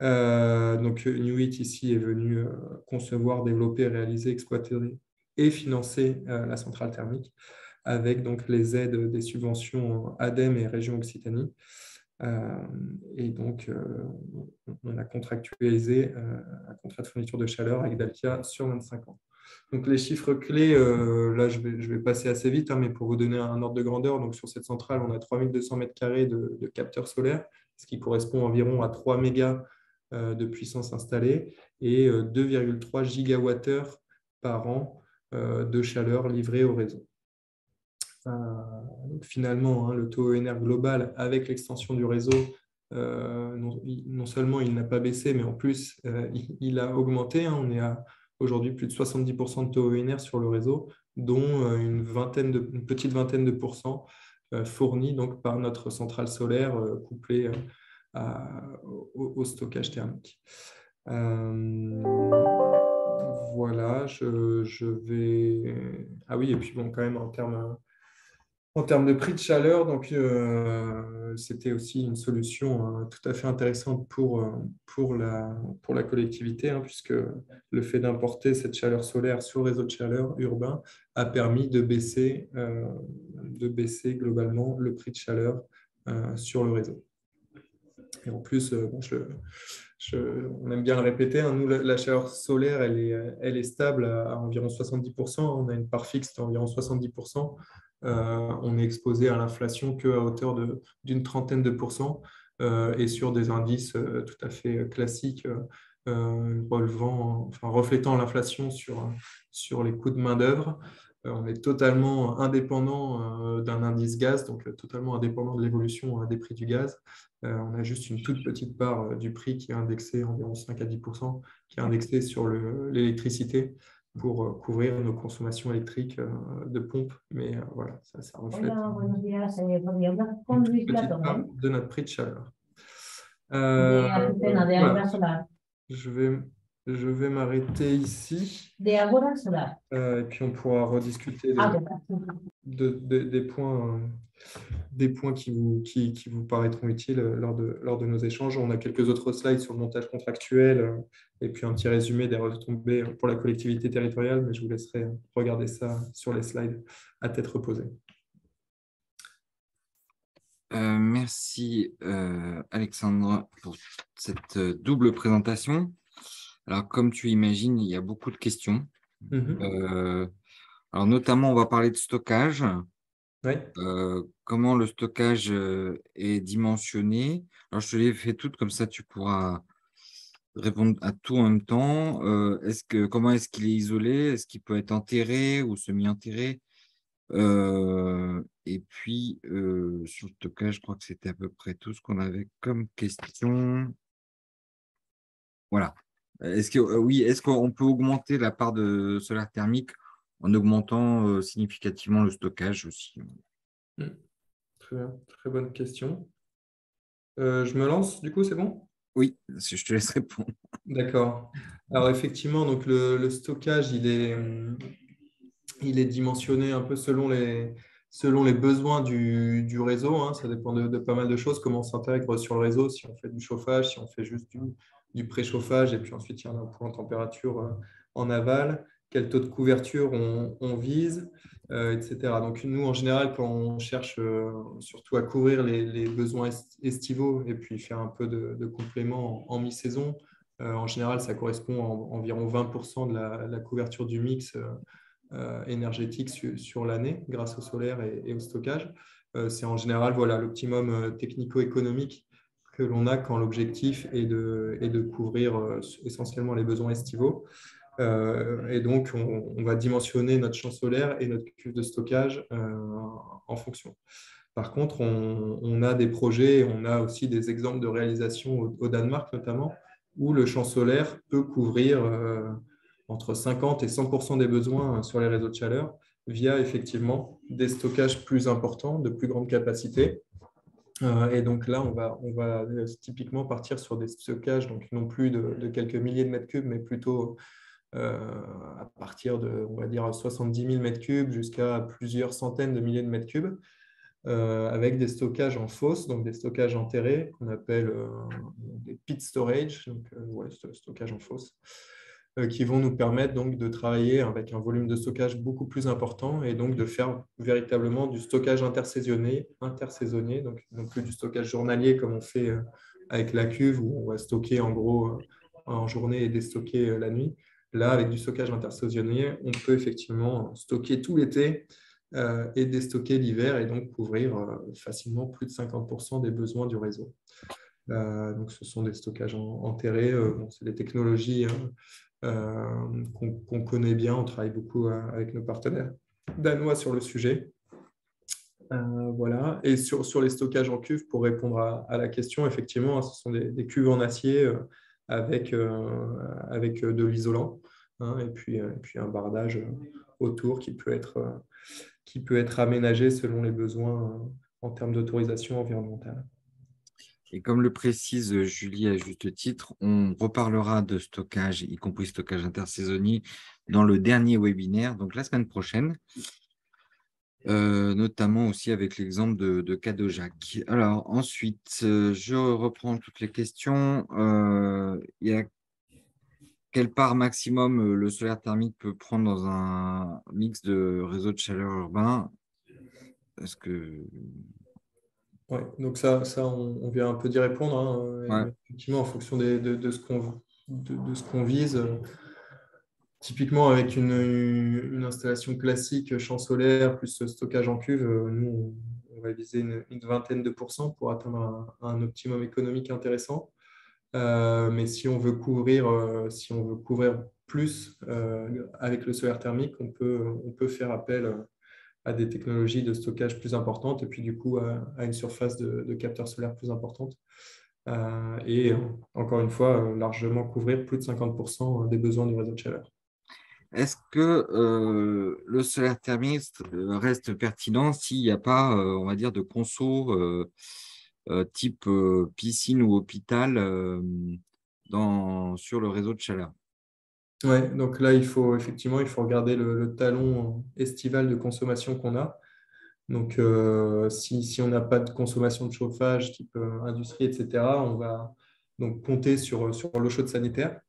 Donc, Nuit ici est venu concevoir, développer, réaliser, exploiter et financer la centrale thermique avec donc les aides des subventions ADEME et Région Occitanie. Et donc, on a contractualisé un contrat de fourniture de chaleur avec Dalkia sur 25 ans. Donc, les chiffres clés, là, je vais passer assez vite, hein, mais pour vous donner un ordre de grandeur, donc sur cette centrale, on a 3200 mètres carrés de capteurs solaires, ce qui correspond environ à 3 mégas de puissance installée et 2,3 gigawattheures par an de chaleur livrée au réseau. Donc finalement, hein, le taux ENR global avec l'extension du réseau, non seulement il n'a pas baissé, mais en plus il a augmenté. Hein. On est à aujourd'hui plus de 70% de taux ENR sur le réseau, dont une petite vingtaine de pourcents fournis donc, par notre centrale solaire couplée au stockage thermique. Voilà, je vais... Ah oui, et puis bon, quand même, en termes de prix de chaleur, donc c'était aussi une solution tout à fait intéressante pour la collectivité, hein, puisque le fait d'importer cette chaleur solaire sur le réseau de chaleur urbain a permis de baisser globalement le prix de chaleur sur le réseau. Et en plus, on aime bien le répéter, hein, nous, la chaleur solaire, elle est stable à environ 70%. On a une part fixe d'environ 70%. On est exposé à l'inflation qu'à hauteur d'une trentaine de pourcents et sur des indices tout à fait classiques reflétant l'inflation sur les coûts de main-d'œuvre. On est totalement indépendant d'un indice gaz, donc totalement indépendant de l'évolution des prix du gaz. On a juste une toute petite part du prix qui est indexé environ 5 à 10%, qui est indexé sur l'électricité pour couvrir nos consommations électriques de pompe. Mais voilà, ça reflète une toute petite part de notre prix de chaleur. Voilà. Je vais m'arrêter ici. Et puis on pourra rediscuter des points qui vous paraîtront utiles lors de nos échanges. On a quelques autres slides sur le montage contractuel et puis un petit résumé des retombées pour la collectivité territoriale, mais je vous laisserai regarder ça sur les slides à tête reposée. Merci Alexandre pour cette double présentation. Alors, comme tu imagines, il y a beaucoup de questions. Alors, notamment, on va parler de stockage. Oui. Comment le stockage est dimensionné. Alors, je te les fais toutes, comme ça tu pourras répondre à tout en même temps. Comment est-ce qu'il est isolé? Est-ce qu'il peut être enterré ou semi-enterré? Et puis, sur le stockage, je crois que c'était à peu près tout ce qu'on avait comme question. Voilà. Est-ce qu'on peut augmenter la part de solaire thermique en augmentant significativement le stockage aussi? Très bien, très bonne question. Je me lance, du coup, c'est bon? Oui, je te laisse répondre. D'accord. Alors effectivement, donc le stockage, il est dimensionné un peu selon les besoins du réseau. Hein. Ça dépend de pas mal de choses, comment on s'intègre sur le réseau, si on fait du chauffage, si on fait juste du préchauffage, et puis ensuite il y a un point de température en aval, quel taux de couverture on vise, etc. Donc nous, en général, quand on cherche surtout à couvrir les besoins estivaux et puis faire un peu de complément en mi-saison, en général, ça correspond à environ 20% de la couverture du mix énergétique sur l'année grâce au solaire et au stockage. C'est en général l'optimum technico-économique que l'on a quand l'objectif est de couvrir essentiellement les besoins estivaux. Et donc, on va dimensionner notre champ solaire et notre cuve de stockage en fonction. Par contre, on a des projets, on a aussi des exemples de réalisation au Danemark notamment, où le champ solaire peut couvrir entre 50 et 100% des besoins sur les réseaux de chaleur via effectivement des stockages plus importants, de plus grande capacité. Et donc là, on va typiquement partir sur des stockages, donc non plus de quelques milliers de mètres cubes, mais plutôt à partir de, on va dire, 70 000 mètres cubes jusqu'à plusieurs centaines de milliers de mètres cubes. avec des stockages en fosse, donc des stockages enterrés qu'on appelle des pit storage, donc stockage en fosse, qui vont nous permettre donc de travailler avec un volume de stockage beaucoup plus important et donc de faire véritablement du stockage intersaisonnier, donc non plus du stockage journalier comme on fait avec la cuve où on va stocker en gros en journée et déstocker la nuit. Là, avec du stockage intersaisonnier, on peut effectivement stocker tout l'été et déstocker l'hiver et donc couvrir facilement plus de 50% des besoins du réseau. Donc, ce sont des stockages enterrés. C'est des technologies qu'on connaît bien. On travaille beaucoup avec nos partenaires danois sur le sujet. Voilà. Et sur les stockages en cuve, pour répondre à la question, effectivement, ce sont des cuves en acier avec de l'isolant et puis un bardage autour qui peut être aménagé selon les besoins en termes d'autorisation environnementale. Et comme le précise Julie à juste titre, on reparlera de stockage, y compris stockage intersaisonnier, dans le dernier webinaire, donc la semaine prochaine, notamment aussi avec l'exemple de Cadeaujac. Alors ensuite, je reprends toutes les questions. Il y a quelle part maximum le solaire thermique peut prendre dans un mix de réseau de chaleur urbain? Est-ce que... Ouais, donc ça on vient un peu d'y répondre. Ouais. Effectivement, en fonction de ce qu'on vise, typiquement avec une installation classique champ solaire plus stockage en cuve, nous, on va viser une vingtaine de pourcents pour atteindre un optimum économique intéressant. Mais si on veut couvrir plus avec le solaire thermique, on peut faire appel à des technologies de stockage plus importantes et puis du coup à une surface de capteurs solaires plus importante. Et encore une fois, largement couvrir plus de 50% des besoins du réseau de chaleur. Est-ce que le solaire thermique reste pertinent s'il n'y a pas, on va dire, de conso type piscine ou hôpital sur le réseau de chaleur? Ouais, donc là, il faut regarder le talon estival de consommation qu'on a. Donc, si on n'a pas de consommation de chauffage type industrie, etc., on va donc compter sur l'eau chaude sanitaire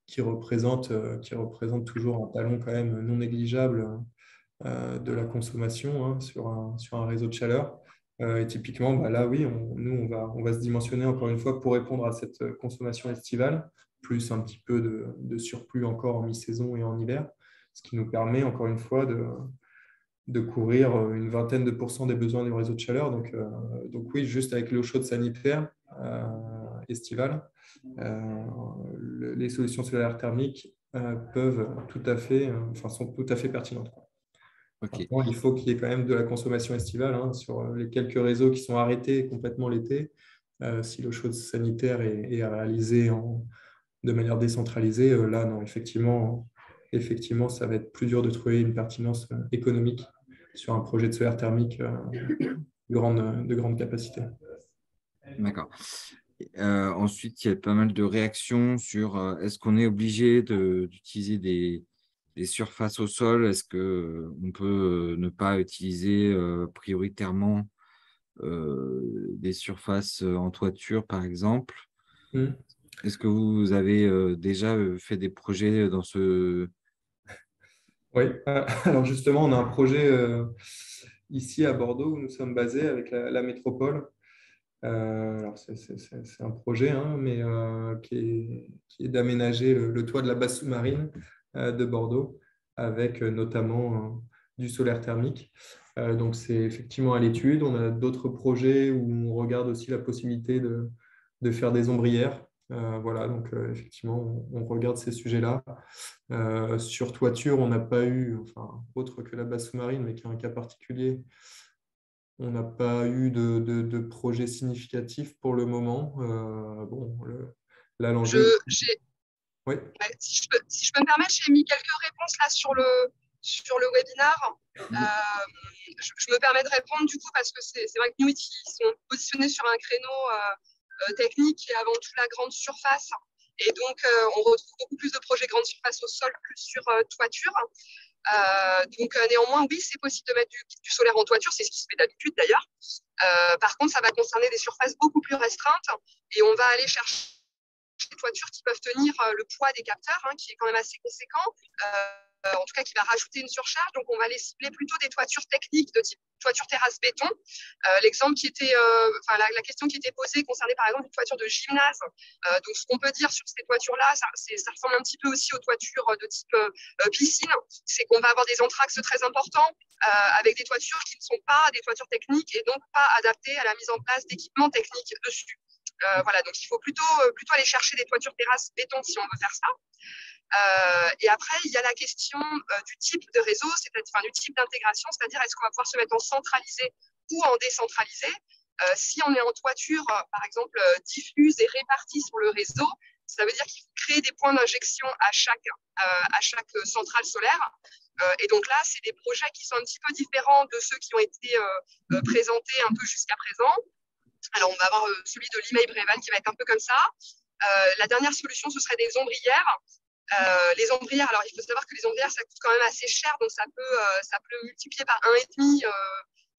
qui représente toujours un talon quand même non négligeable de la consommation sur un réseau de chaleur. Et typiquement, là, oui, nous, on va se dimensionner encore une fois pour répondre à cette consommation estivale, plus un petit peu de surplus encore en mi-saison et en hiver, ce qui nous permet encore une fois de couvrir une vingtaine de pourcents des besoins du réseau de chaleur. Donc oui, juste avec l'eau chaude sanitaire estivale, les solutions solaires thermiques sont tout à fait pertinentes. Ok. Maintenant, il faut qu'il y ait quand même de la consommation estivale sur les quelques réseaux qui sont arrêtés complètement l'été. Si l'eau chaude sanitaire est réalisée de manière décentralisée, là, non, effectivement, ça va être plus dur de trouver une pertinence économique sur un projet de solaire thermique de grande capacité. D'accord. Ensuite, il y a pas mal de réactions sur est-ce qu'on est obligé d'utiliser des surfaces au sol? Est-ce qu'on peut ne pas utiliser prioritairement des surfaces en toiture, par exemple? Est-ce que vous avez déjà fait des projets dans ce... Oui, alors justement, on a un projet ici à Bordeaux où nous sommes basés avec la métropole. Alors c'est un projet, mais qui est d'aménager le toit de la base sous-marine de Bordeaux avec notamment du solaire thermique. Donc c'est effectivement à l'étude. On a d'autres projets où on regarde aussi la possibilité de faire des ombrières. Voilà, donc effectivement, on regarde ces sujets-là. Sur toiture, on n'a pas eu, enfin, autre que la base sous-marine, mais qui est un cas particulier, on n'a pas eu de projet significatif pour le moment. Là, l'enjeu. Oui. Ouais, si je peux me permettre, j'ai mis quelques réponses là sur le webinar. Je me permets de répondre du coup parce que c'est vrai que nous, ils sont positionnés sur un créneau technique qui est avant tout la grande surface. Et donc, on retrouve beaucoup plus de projets grande surface au sol que sur toiture. Néanmoins, oui, c'est possible de mettre du solaire en toiture, c'est ce qui se fait d'habitude d'ailleurs. Par contre, ça va concerner des surfaces beaucoup plus restreintes et on va aller chercher des toitures qui peuvent tenir le poids des capteurs, hein, qui est quand même assez conséquent, en tout cas qui va rajouter une surcharge. Donc, on va les cibler plutôt des toitures techniques de type toiture terrasse béton. L'exemple qui était, la question qui était posée concernait par exemple une toiture de gymnase. Donc, ce qu'on peut dire sur ces toitures-là, ça ressemble un petit peu aussi aux toitures de type piscine, c'est qu'on va avoir des entraxes très importants avec des toitures qui ne sont pas des toitures techniques et donc pas adaptées à la mise en place d'équipements techniques dessus. Voilà, donc il faut plutôt aller chercher des toitures terrasses béton si on veut faire ça. Et après, il y a la question du type de réseau, c'est-à-dire du type d'intégration, c'est-à-dire est-ce qu'on va pouvoir se mettre en centralisé ou en décentralisé. Si on est en toiture, par exemple, diffuse et répartie sur le réseau, ça veut dire qu'il faut créer des points d'injection à chaque centrale solaire. Et donc là, c'est des projets qui sont un petit peu différents de ceux qui ont été présentés un peu jusqu'à présent. Alors, on va avoir celui de Limay-Brévannes qui va être un peu comme ça. La dernière solution, ce serait des ombrières. Les ombrières, alors il faut savoir que les ombrières, ça coûte quand même assez cher, donc ça peut multiplier par 1,5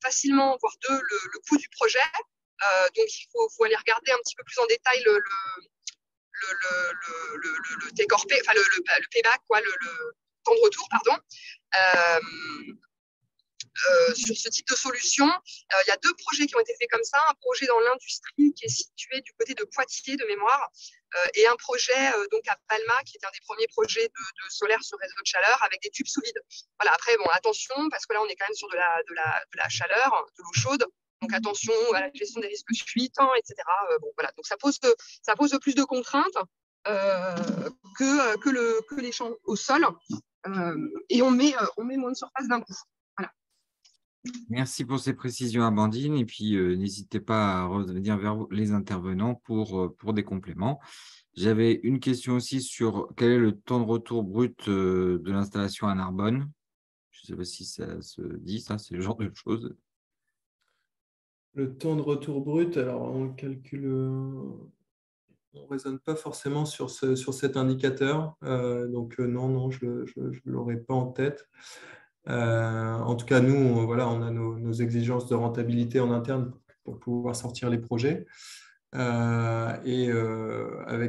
facilement, voire 2, le coût du projet. Donc, il faut aller regarder un petit peu plus en détail le take or pay, le payback, quoi, le temps de retour, pardon. Sur ce type de solution, il y a 2 projets qui ont été faits comme ça, un projet dans l'industrie qui est situé du côté de Poitiers de mémoire, et un projet donc à Palma qui est un des premiers projets de solaire sur réseau de chaleur avec des tubes sous vide. Voilà, après, bon, attention, parce que là, on est quand même sur de la chaleur, de l'eau chaude. Donc, attention à la gestion des risques fuites, etc. Bon, voilà, donc ça pose plus de contraintes que les champs au sol. Et on met moins de surface d'un coup. Voilà. Merci pour ces précisions, Amandine. Et puis, n'hésitez pas à revenir vers les intervenants pour des compléments. J'avais une question aussi sur quel est le temps de retour brut de l'installation à Narbonne. Je ne sais pas si ça se dit, ça, c'est le genre de choses. Le temps de retour brut, alors on calcule, on ne raisonne pas forcément sur cet indicateur. Non, je ne l'aurai pas en tête. En tout cas, nous, on a nos exigences de rentabilité en interne pour pouvoir sortir les projets. Avec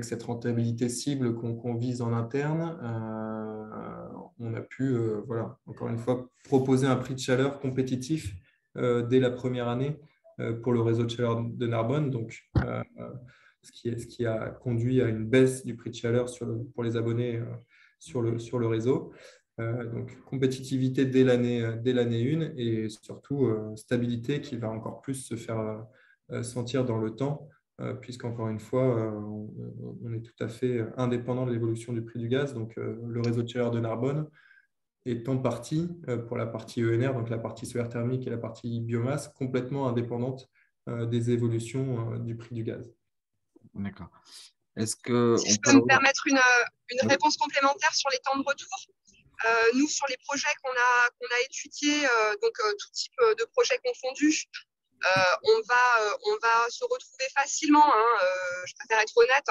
cette rentabilité cible qu'on vise en interne, on a pu, encore une fois, proposer un prix de chaleur compétitif dès la première année pour le réseau de chaleur de Narbonne. Donc, ce qui a conduit à une baisse du prix de chaleur pour les abonnés sur le réseau. Donc, compétitivité dès l'année 1 et surtout stabilité qui va encore plus se faire sentir dans le temps, puisqu'encore une fois, on est tout à fait indépendant de l'évolution du prix du gaz. Donc, le réseau de chaleur de Narbonne est en partie, pour la partie ENR, donc la partie solaire thermique et la partie biomasse, complètement indépendante des évolutions du prix du gaz. D'accord. Est-ce que si je peux me permettre une réponse complémentaire sur les temps de retour. Nous, sur les projets qu'on a étudiés, tout type de projets confondus, on va se retrouver facilement, je préfère être honnête,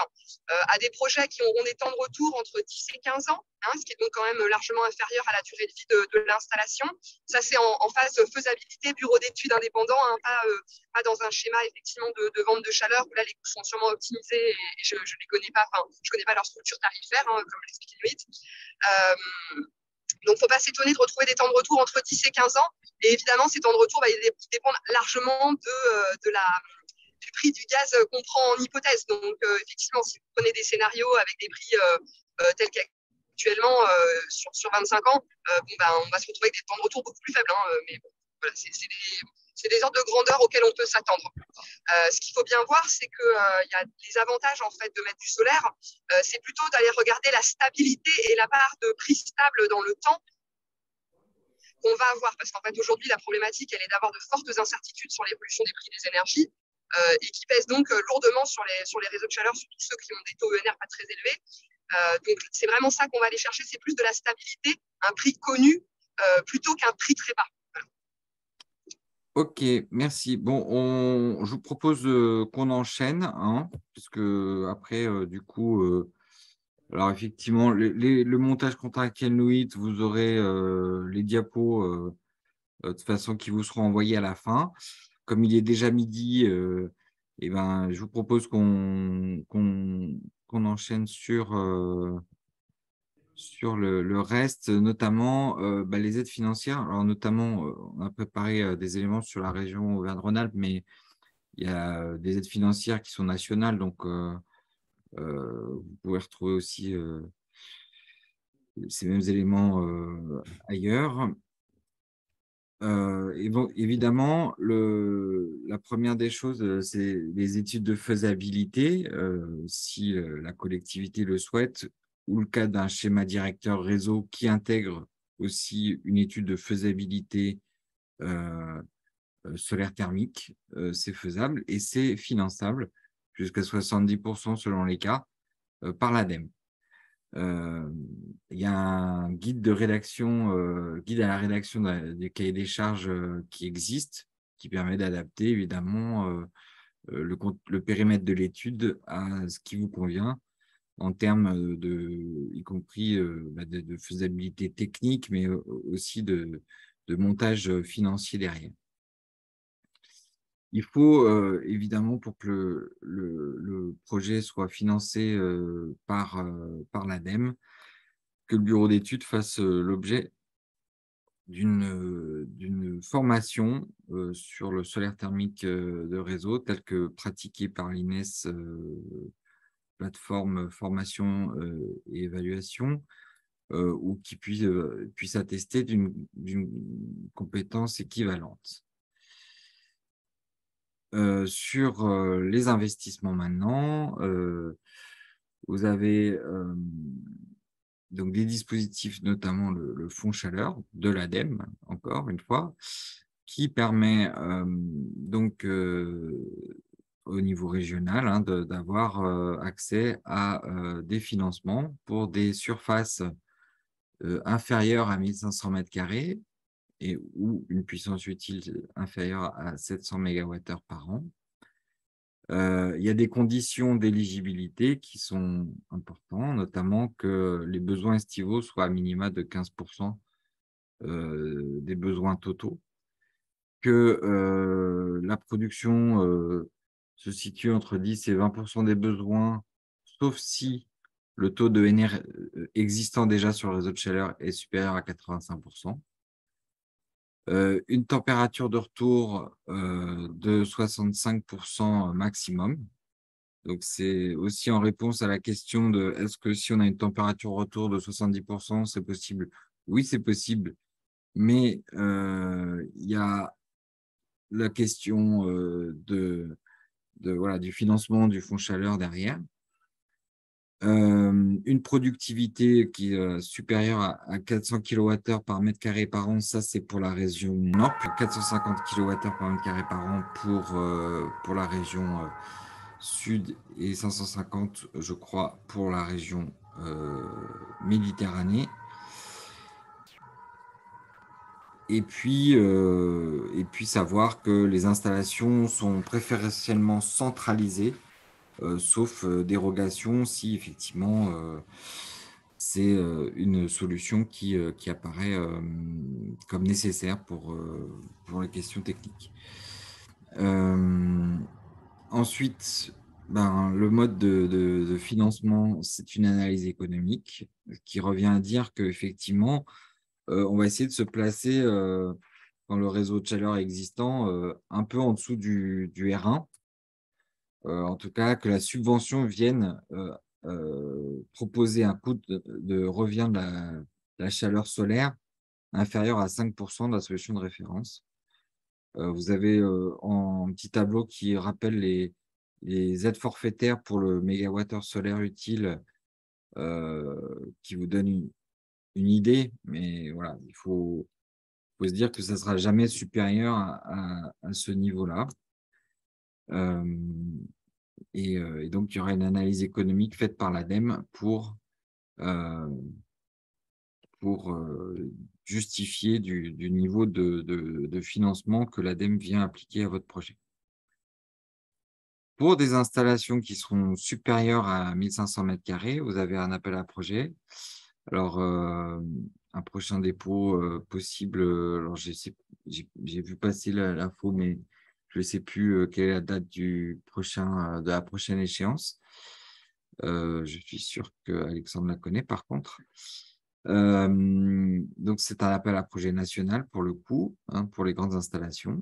à des projets qui auront des temps de retour entre 10 et 15 ans, ce qui est donc quand même largement inférieur à la durée de vie de l'installation. Ça, c'est en phase de faisabilité, bureau d'études indépendant, pas dans un schéma effectivement de vente de chaleur où là, les coûts sont sûrement optimisés et je ne les connais pas, je connais pas leur structure tarifaire, comme l'expliquait Nuit. Donc, il ne faut pas s'étonner de retrouver des temps de retour entre 10 et 15 ans. Et évidemment, ces temps de retour, ils dépendent largement du prix du gaz qu'on prend en hypothèse. Donc, effectivement, si vous prenez des scénarios avec des prix tels qu'actuellement sur 25 ans, on va se retrouver avec des temps de retour beaucoup plus faibles. Mais bon, voilà, c'est des ordres de grandeur auxquels on peut s'attendre. Ce qu'il faut bien voir, c'est qu'il y a les avantages en fait, de mettre du solaire. C'est plutôt d'aller regarder la stabilité et la part de prix stable dans le temps qu'on va avoir. Parce qu'en fait, aujourd'hui, la problématique, elle est d'avoir de fortes incertitudes sur l'évolution des prix des énergies et qui pèsent donc lourdement sur les réseaux de chaleur, surtout ceux qui ont des taux ENR pas très élevés. Donc, c'est vraiment ça qu'on va aller chercher. C'est plus de la stabilité, un prix connu plutôt qu'un prix très bas. Ok, merci. Bon, je vous propose qu'on enchaîne, puisque après, du coup, Alors, effectivement, le montage contractuel NOIT, vous aurez les diapos de toute façon qui vous seront envoyés à la fin. Comme il est déjà midi, eh ben, je vous propose qu'on enchaîne sur le reste, notamment les aides financières. Alors, notamment, on a préparé des éléments sur la région Auvergne-Rhône-Alpes, mais il y a des aides financières qui sont nationales, donc vous pouvez retrouver aussi ces mêmes éléments ailleurs. Évidemment, la première des choses, c'est les études de faisabilité, si la collectivité le souhaite, ou le cas d'un schéma directeur réseau qui intègre aussi une étude de faisabilité euh, solaire thermique, c'est faisable et c'est finançable jusqu'à 70% selon les cas par l'ADEME. Il y a un guide de rédaction, guide à la rédaction des cahiers des charges qui existe, qui permet d'adapter évidemment le périmètre de l'étude à ce qui vous convient en termes y compris de faisabilité technique, mais aussi de montage financier derrière. Il faut évidemment, pour que le projet soit financé par l'ADEME, que le bureau d'études fasse l'objet d'une formation sur le solaire thermique de réseau, tel que pratiqué par l'INES, plateforme formation et évaluation, ou qui puisse attester d'une compétence équivalente. Sur les investissements maintenant, vous avez donc des dispositifs, notamment le fonds chaleur de l'ADEME, encore une fois, qui permet donc au niveau régional d'avoir accès à des financements pour des surfaces inférieures à 1500 mètres carrés ou une puissance utile inférieure à 700 MWh par an. Il y a des conditions d'éligibilité qui sont importantes, notamment que les besoins estivaux soient à minima de 15% des besoins totaux, que la production se situe entre 10 et 20% des besoins, sauf si le taux de NR existant déjà sur le réseau de chaleur est supérieur à 85%. Une température de retour de 65% maximum. Donc, c'est aussi en réponse à la question de est-ce que si on a une température retour de 70%, c'est possible? Oui, c'est possible, mais il y a la question voilà, du financement du fonds chaleur derrière. Une productivité qui est supérieure à 400 kWh par mètre carré par an, ça c'est pour la région nord, puis 450 kWh par mètre carré par an pour la région sud et 550, je crois, pour la région Méditerranée. Et puis savoir que les installations sont préférentiellement centralisées, sauf dérogation si effectivement c'est une solution qui apparaît comme nécessaire pour les questions techniques. Ensuite, le mode de financement, c'est une analyse économique qui revient à dire qu'effectivement, on va essayer de se placer dans le réseau de chaleur existant un peu en dessous du R1. En tout cas, que la subvention vienne proposer un coût de revient de la chaleur solaire inférieur à 5% de la solution de référence. Vous avez en petit tableau qui rappelle les aides forfaitaires pour le mégawattheure solaire utile qui vous donne une idée, mais voilà, il faut se dire que ça ne sera jamais supérieur à ce niveau-là. Et donc, il y aura une analyse économique faite par l'ADEME pour justifier du niveau de financement que l'ADEME vient appliquer à votre projet. Pour des installations qui seront supérieures à 1500 mètres carrés, vous avez un appel à projet. Alors, un prochain dépôt possible, alors j'ai vu passer l'info, mais je ne sais plus quelle est la date de la prochaine échéance. Je suis sûr qu'Alexandre la connaît par contre. Donc, c'est un appel à projet national pour le coup, hein, pour les grandes installations.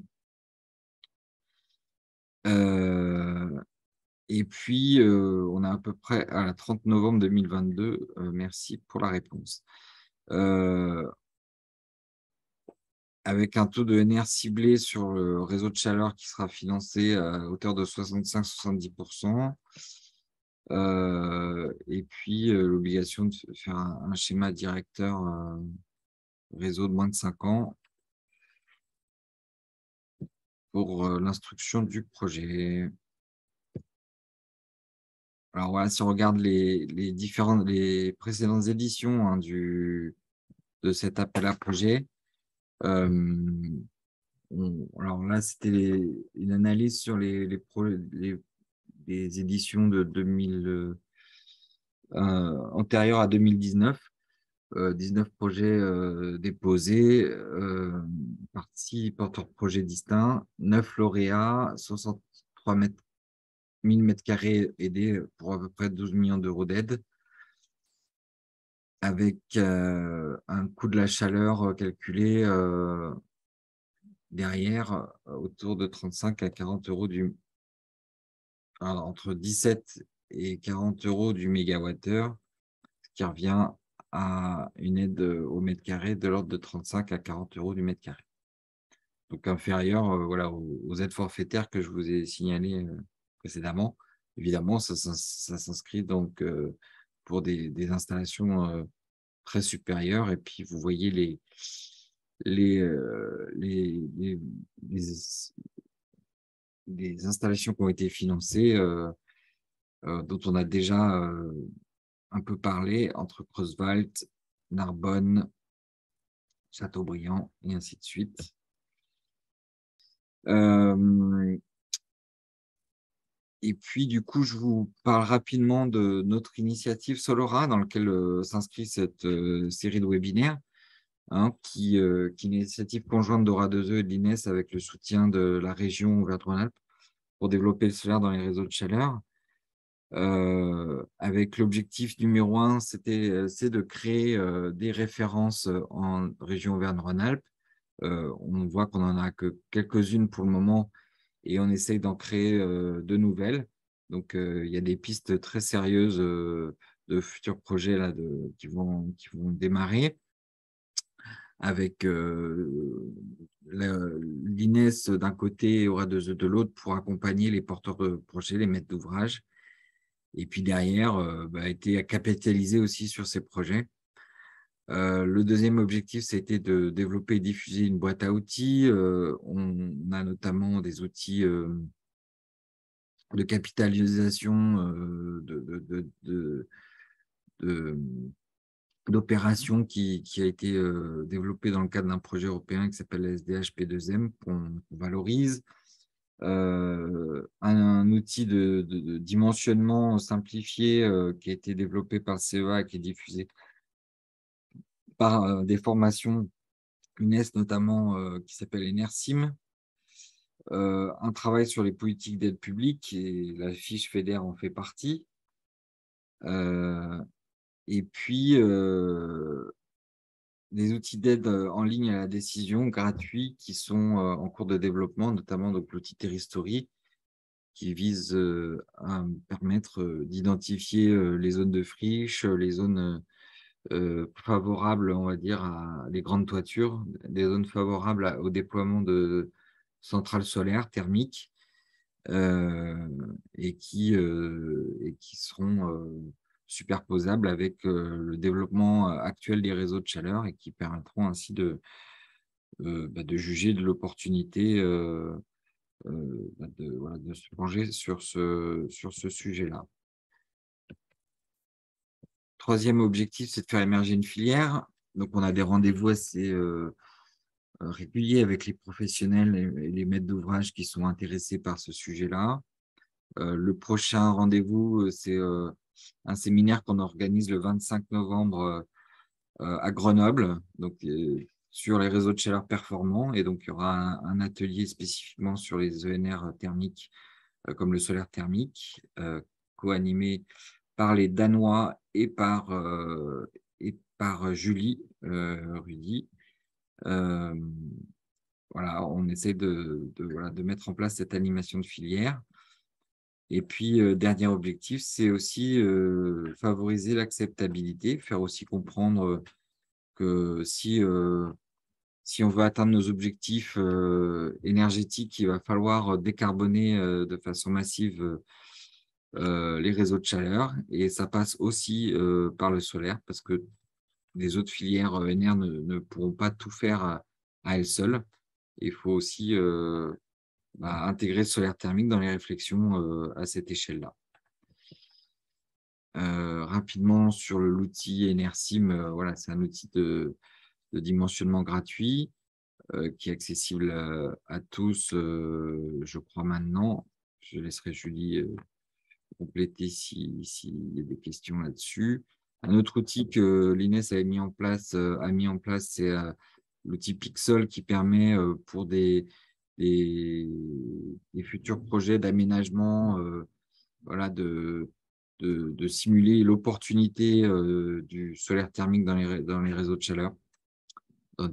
Et puis, on est à peu près à la 30 novembre 2022. Merci pour la réponse. Avec un taux de NR ciblé sur le réseau de chaleur qui sera financé à hauteur de 65-70%. Et puis, l'obligation de faire un schéma directeur réseau de moins de 5 ans pour l'instruction du projet. Alors voilà, si on regarde les précédentes éditions hein, de cet appel à projet, alors là, c'était une analyse sur les éditions de 2000, antérieures à 2019. 19 projets déposés, par 6 porteurs de projets distincts, 9 lauréats, 63 000 mètres carrés aidés pour à peu près 12 millions d'euros d'aide, avec un coût de la chaleur calculé derrière autour de 35 à 40 euros entre 17 et 40 euros du mégawattheure, ce qui revient à une aide au mètre carré de l'ordre de 35 à 40 euros du mètre carré. Donc inférieur voilà, aux aides forfaitaires que je vous ai signalées précédemment. Évidemment, ça s'inscrit donc pour des installations très supérieures. Et puis, vous voyez les installations qui ont été financées, dont on a déjà un peu parlé, entre Creuswald, Narbonne, Châteaubriand, et ainsi de suite. Et puis, du coup, je vous parle rapidement de notre initiative Solora, dans laquelle s'inscrit cette série de webinaires, hein, qui est une initiative conjointe d'Aura 2E et de l'INES avec le soutien de la région Auvergne-Rhône-Alpes pour développer le solaire dans les réseaux de chaleur. Avec l'objectif numéro 1, c'est de créer des références en région Auvergne-Rhône-Alpes. On voit qu'on n'en a que quelques-unes pour le moment et on essaye d'en créer de nouvelles. Donc, il y a des pistes très sérieuses de futurs projets là, qui vont démarrer avec l'INES d'un côté et Aura2E de l'autre pour accompagner les porteurs de projets, les maîtres d'ouvrage. Et puis derrière, été à capitaliser aussi sur ces projets. Le deuxième objectif, c'était de développer et diffuser une boîte à outils. On a notamment des outils de capitalisation d'opérations qui a été développé dans le cadre d'un projet européen qui s'appelle SDH P2M, qu'on valorise. Un outil de dimensionnement simplifié qui a été développé par le CEA et qui est diffusé par des formations UNES notamment qui s'appelle Enersim. Un travail sur les politiques d'aide publique et la fiche FEDER en fait partie. Et puis, des outils d'aide en ligne à la décision gratuits qui sont en cours de développement, notamment donc l'outil Terristory, qui vise à permettre d'identifier les zones de friche, les zones favorables, on va dire, à les grandes toitures, des zones favorables au déploiement de centrales solaires thermiques et qui seront superposables avec le développement actuel des réseaux de chaleur et qui permettront ainsi de juger de l'opportunité de se plonger sur ce sujet-là. Troisième objectif, c'est de faire émerger une filière. Donc, on a des rendez-vous assez réguliers avec les professionnels et les maîtres d'ouvrage qui sont intéressés par ce sujet-là. Le prochain rendez-vous, c'est un séminaire qu'on organise le 25 novembre à Grenoble, donc sur les réseaux de chaleur performants. Et donc, il y aura un atelier spécifiquement sur les ENR thermiques, comme le solaire thermique, co-animé par les Danois et par Julie Rudy. Voilà, on essaie de mettre en place cette animation de filière. Et puis, dernier objectif, c'est aussi favoriser l'acceptabilité, faire aussi comprendre que si on veut atteindre nos objectifs énergétiques, il va falloir décarboner de façon massive les réseaux de chaleur. Et ça passe aussi par le solaire, parce que les autres filières ENR ne pourront pas tout faire à elles seules. Il faut aussi intégrer le solaire thermique dans les réflexions à cette échelle-là. Rapidement sur l'outil Enersim, voilà, c'est un outil de dimensionnement gratuit qui est accessible à tous, je crois maintenant. Je laisserai Julie compléter s'il y a des questions là-dessus. Un autre outil que l'INES a mis en place, c'est l'outil Pixel qui permet pour des futurs projets d'aménagement, voilà, de simuler l'opportunité du solaire thermique dans les réseaux de chaleur, dans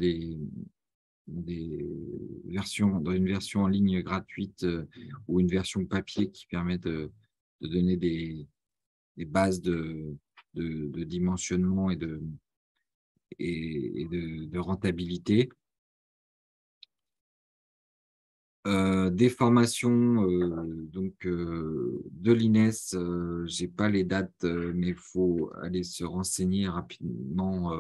dans une version en ligne gratuite ou une version papier qui permet de donner des bases de dimensionnement et de rentabilité. Des formations de l'INES, je n'ai pas les dates, mais il faut aller se renseigner rapidement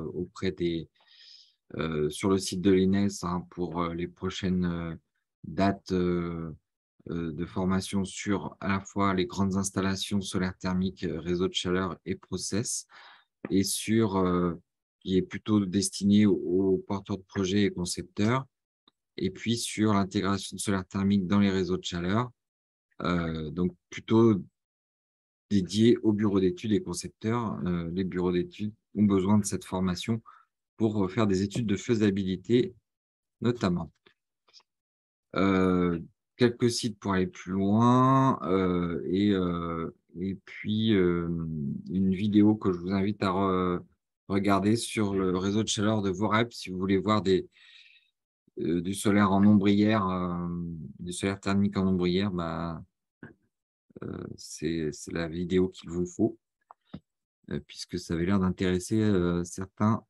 sur le site de l'INES pour les prochaines dates de formation sur à la fois les grandes installations solaires thermiques, réseaux de chaleur et process, et qui est plutôt destiné aux porteurs de projets et concepteurs. Et puis sur l'intégration de solaire thermique dans les réseaux de chaleur, donc plutôt dédié aux bureaux d'études et concepteurs. Les bureaux d'études ont besoin de cette formation pour faire des études de faisabilité notamment. Quelques sites pour aller plus loin et puis une vidéo que je vous invite à regarder sur le réseau de chaleur de Vorep si vous voulez voir du solaire en ombrière, du solaire thermique en ombrière, c'est la vidéo qu'il vous faut, puisque ça avait l'air d'intéresser certains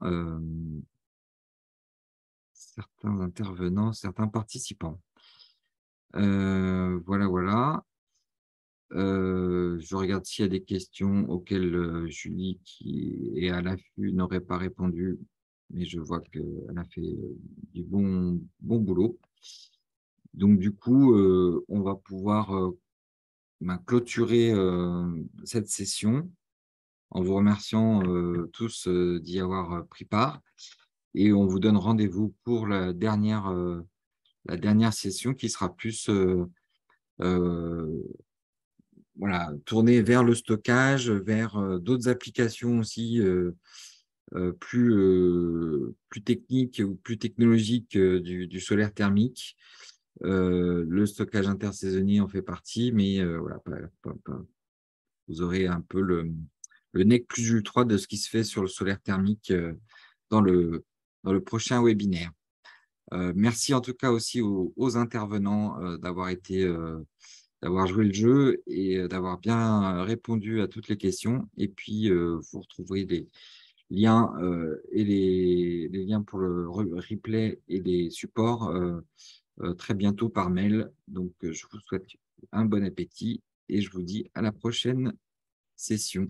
intervenants, certains participants. Voilà. Je regarde s'il y a des questions auxquelles Julie, qui est à l'affût, n'aurait pas répondu, mais je vois qu'elle a fait du bon boulot. Donc, du coup, on va pouvoir clôturer cette session en vous remerciant tous d'y avoir pris part. Et on vous donne rendez-vous pour la dernière session qui sera plus voilà, tournée vers le stockage, vers d'autres applications aussi plus techniques ou plus technologiques du solaire thermique. Le stockage intersaisonnier en fait partie, mais voilà, vous aurez un peu le nec plus ultra de ce qui se fait sur le solaire thermique dans le prochain webinaire. Merci en tout cas aussi aux intervenants d'avoir joué le jeu et d'avoir bien répondu à toutes les questions. Et puis, vous retrouverez les liens et les liens pour le replay et les supports très bientôt par mail. Donc, je vous souhaite un bon appétit et je vous dis à la prochaine session.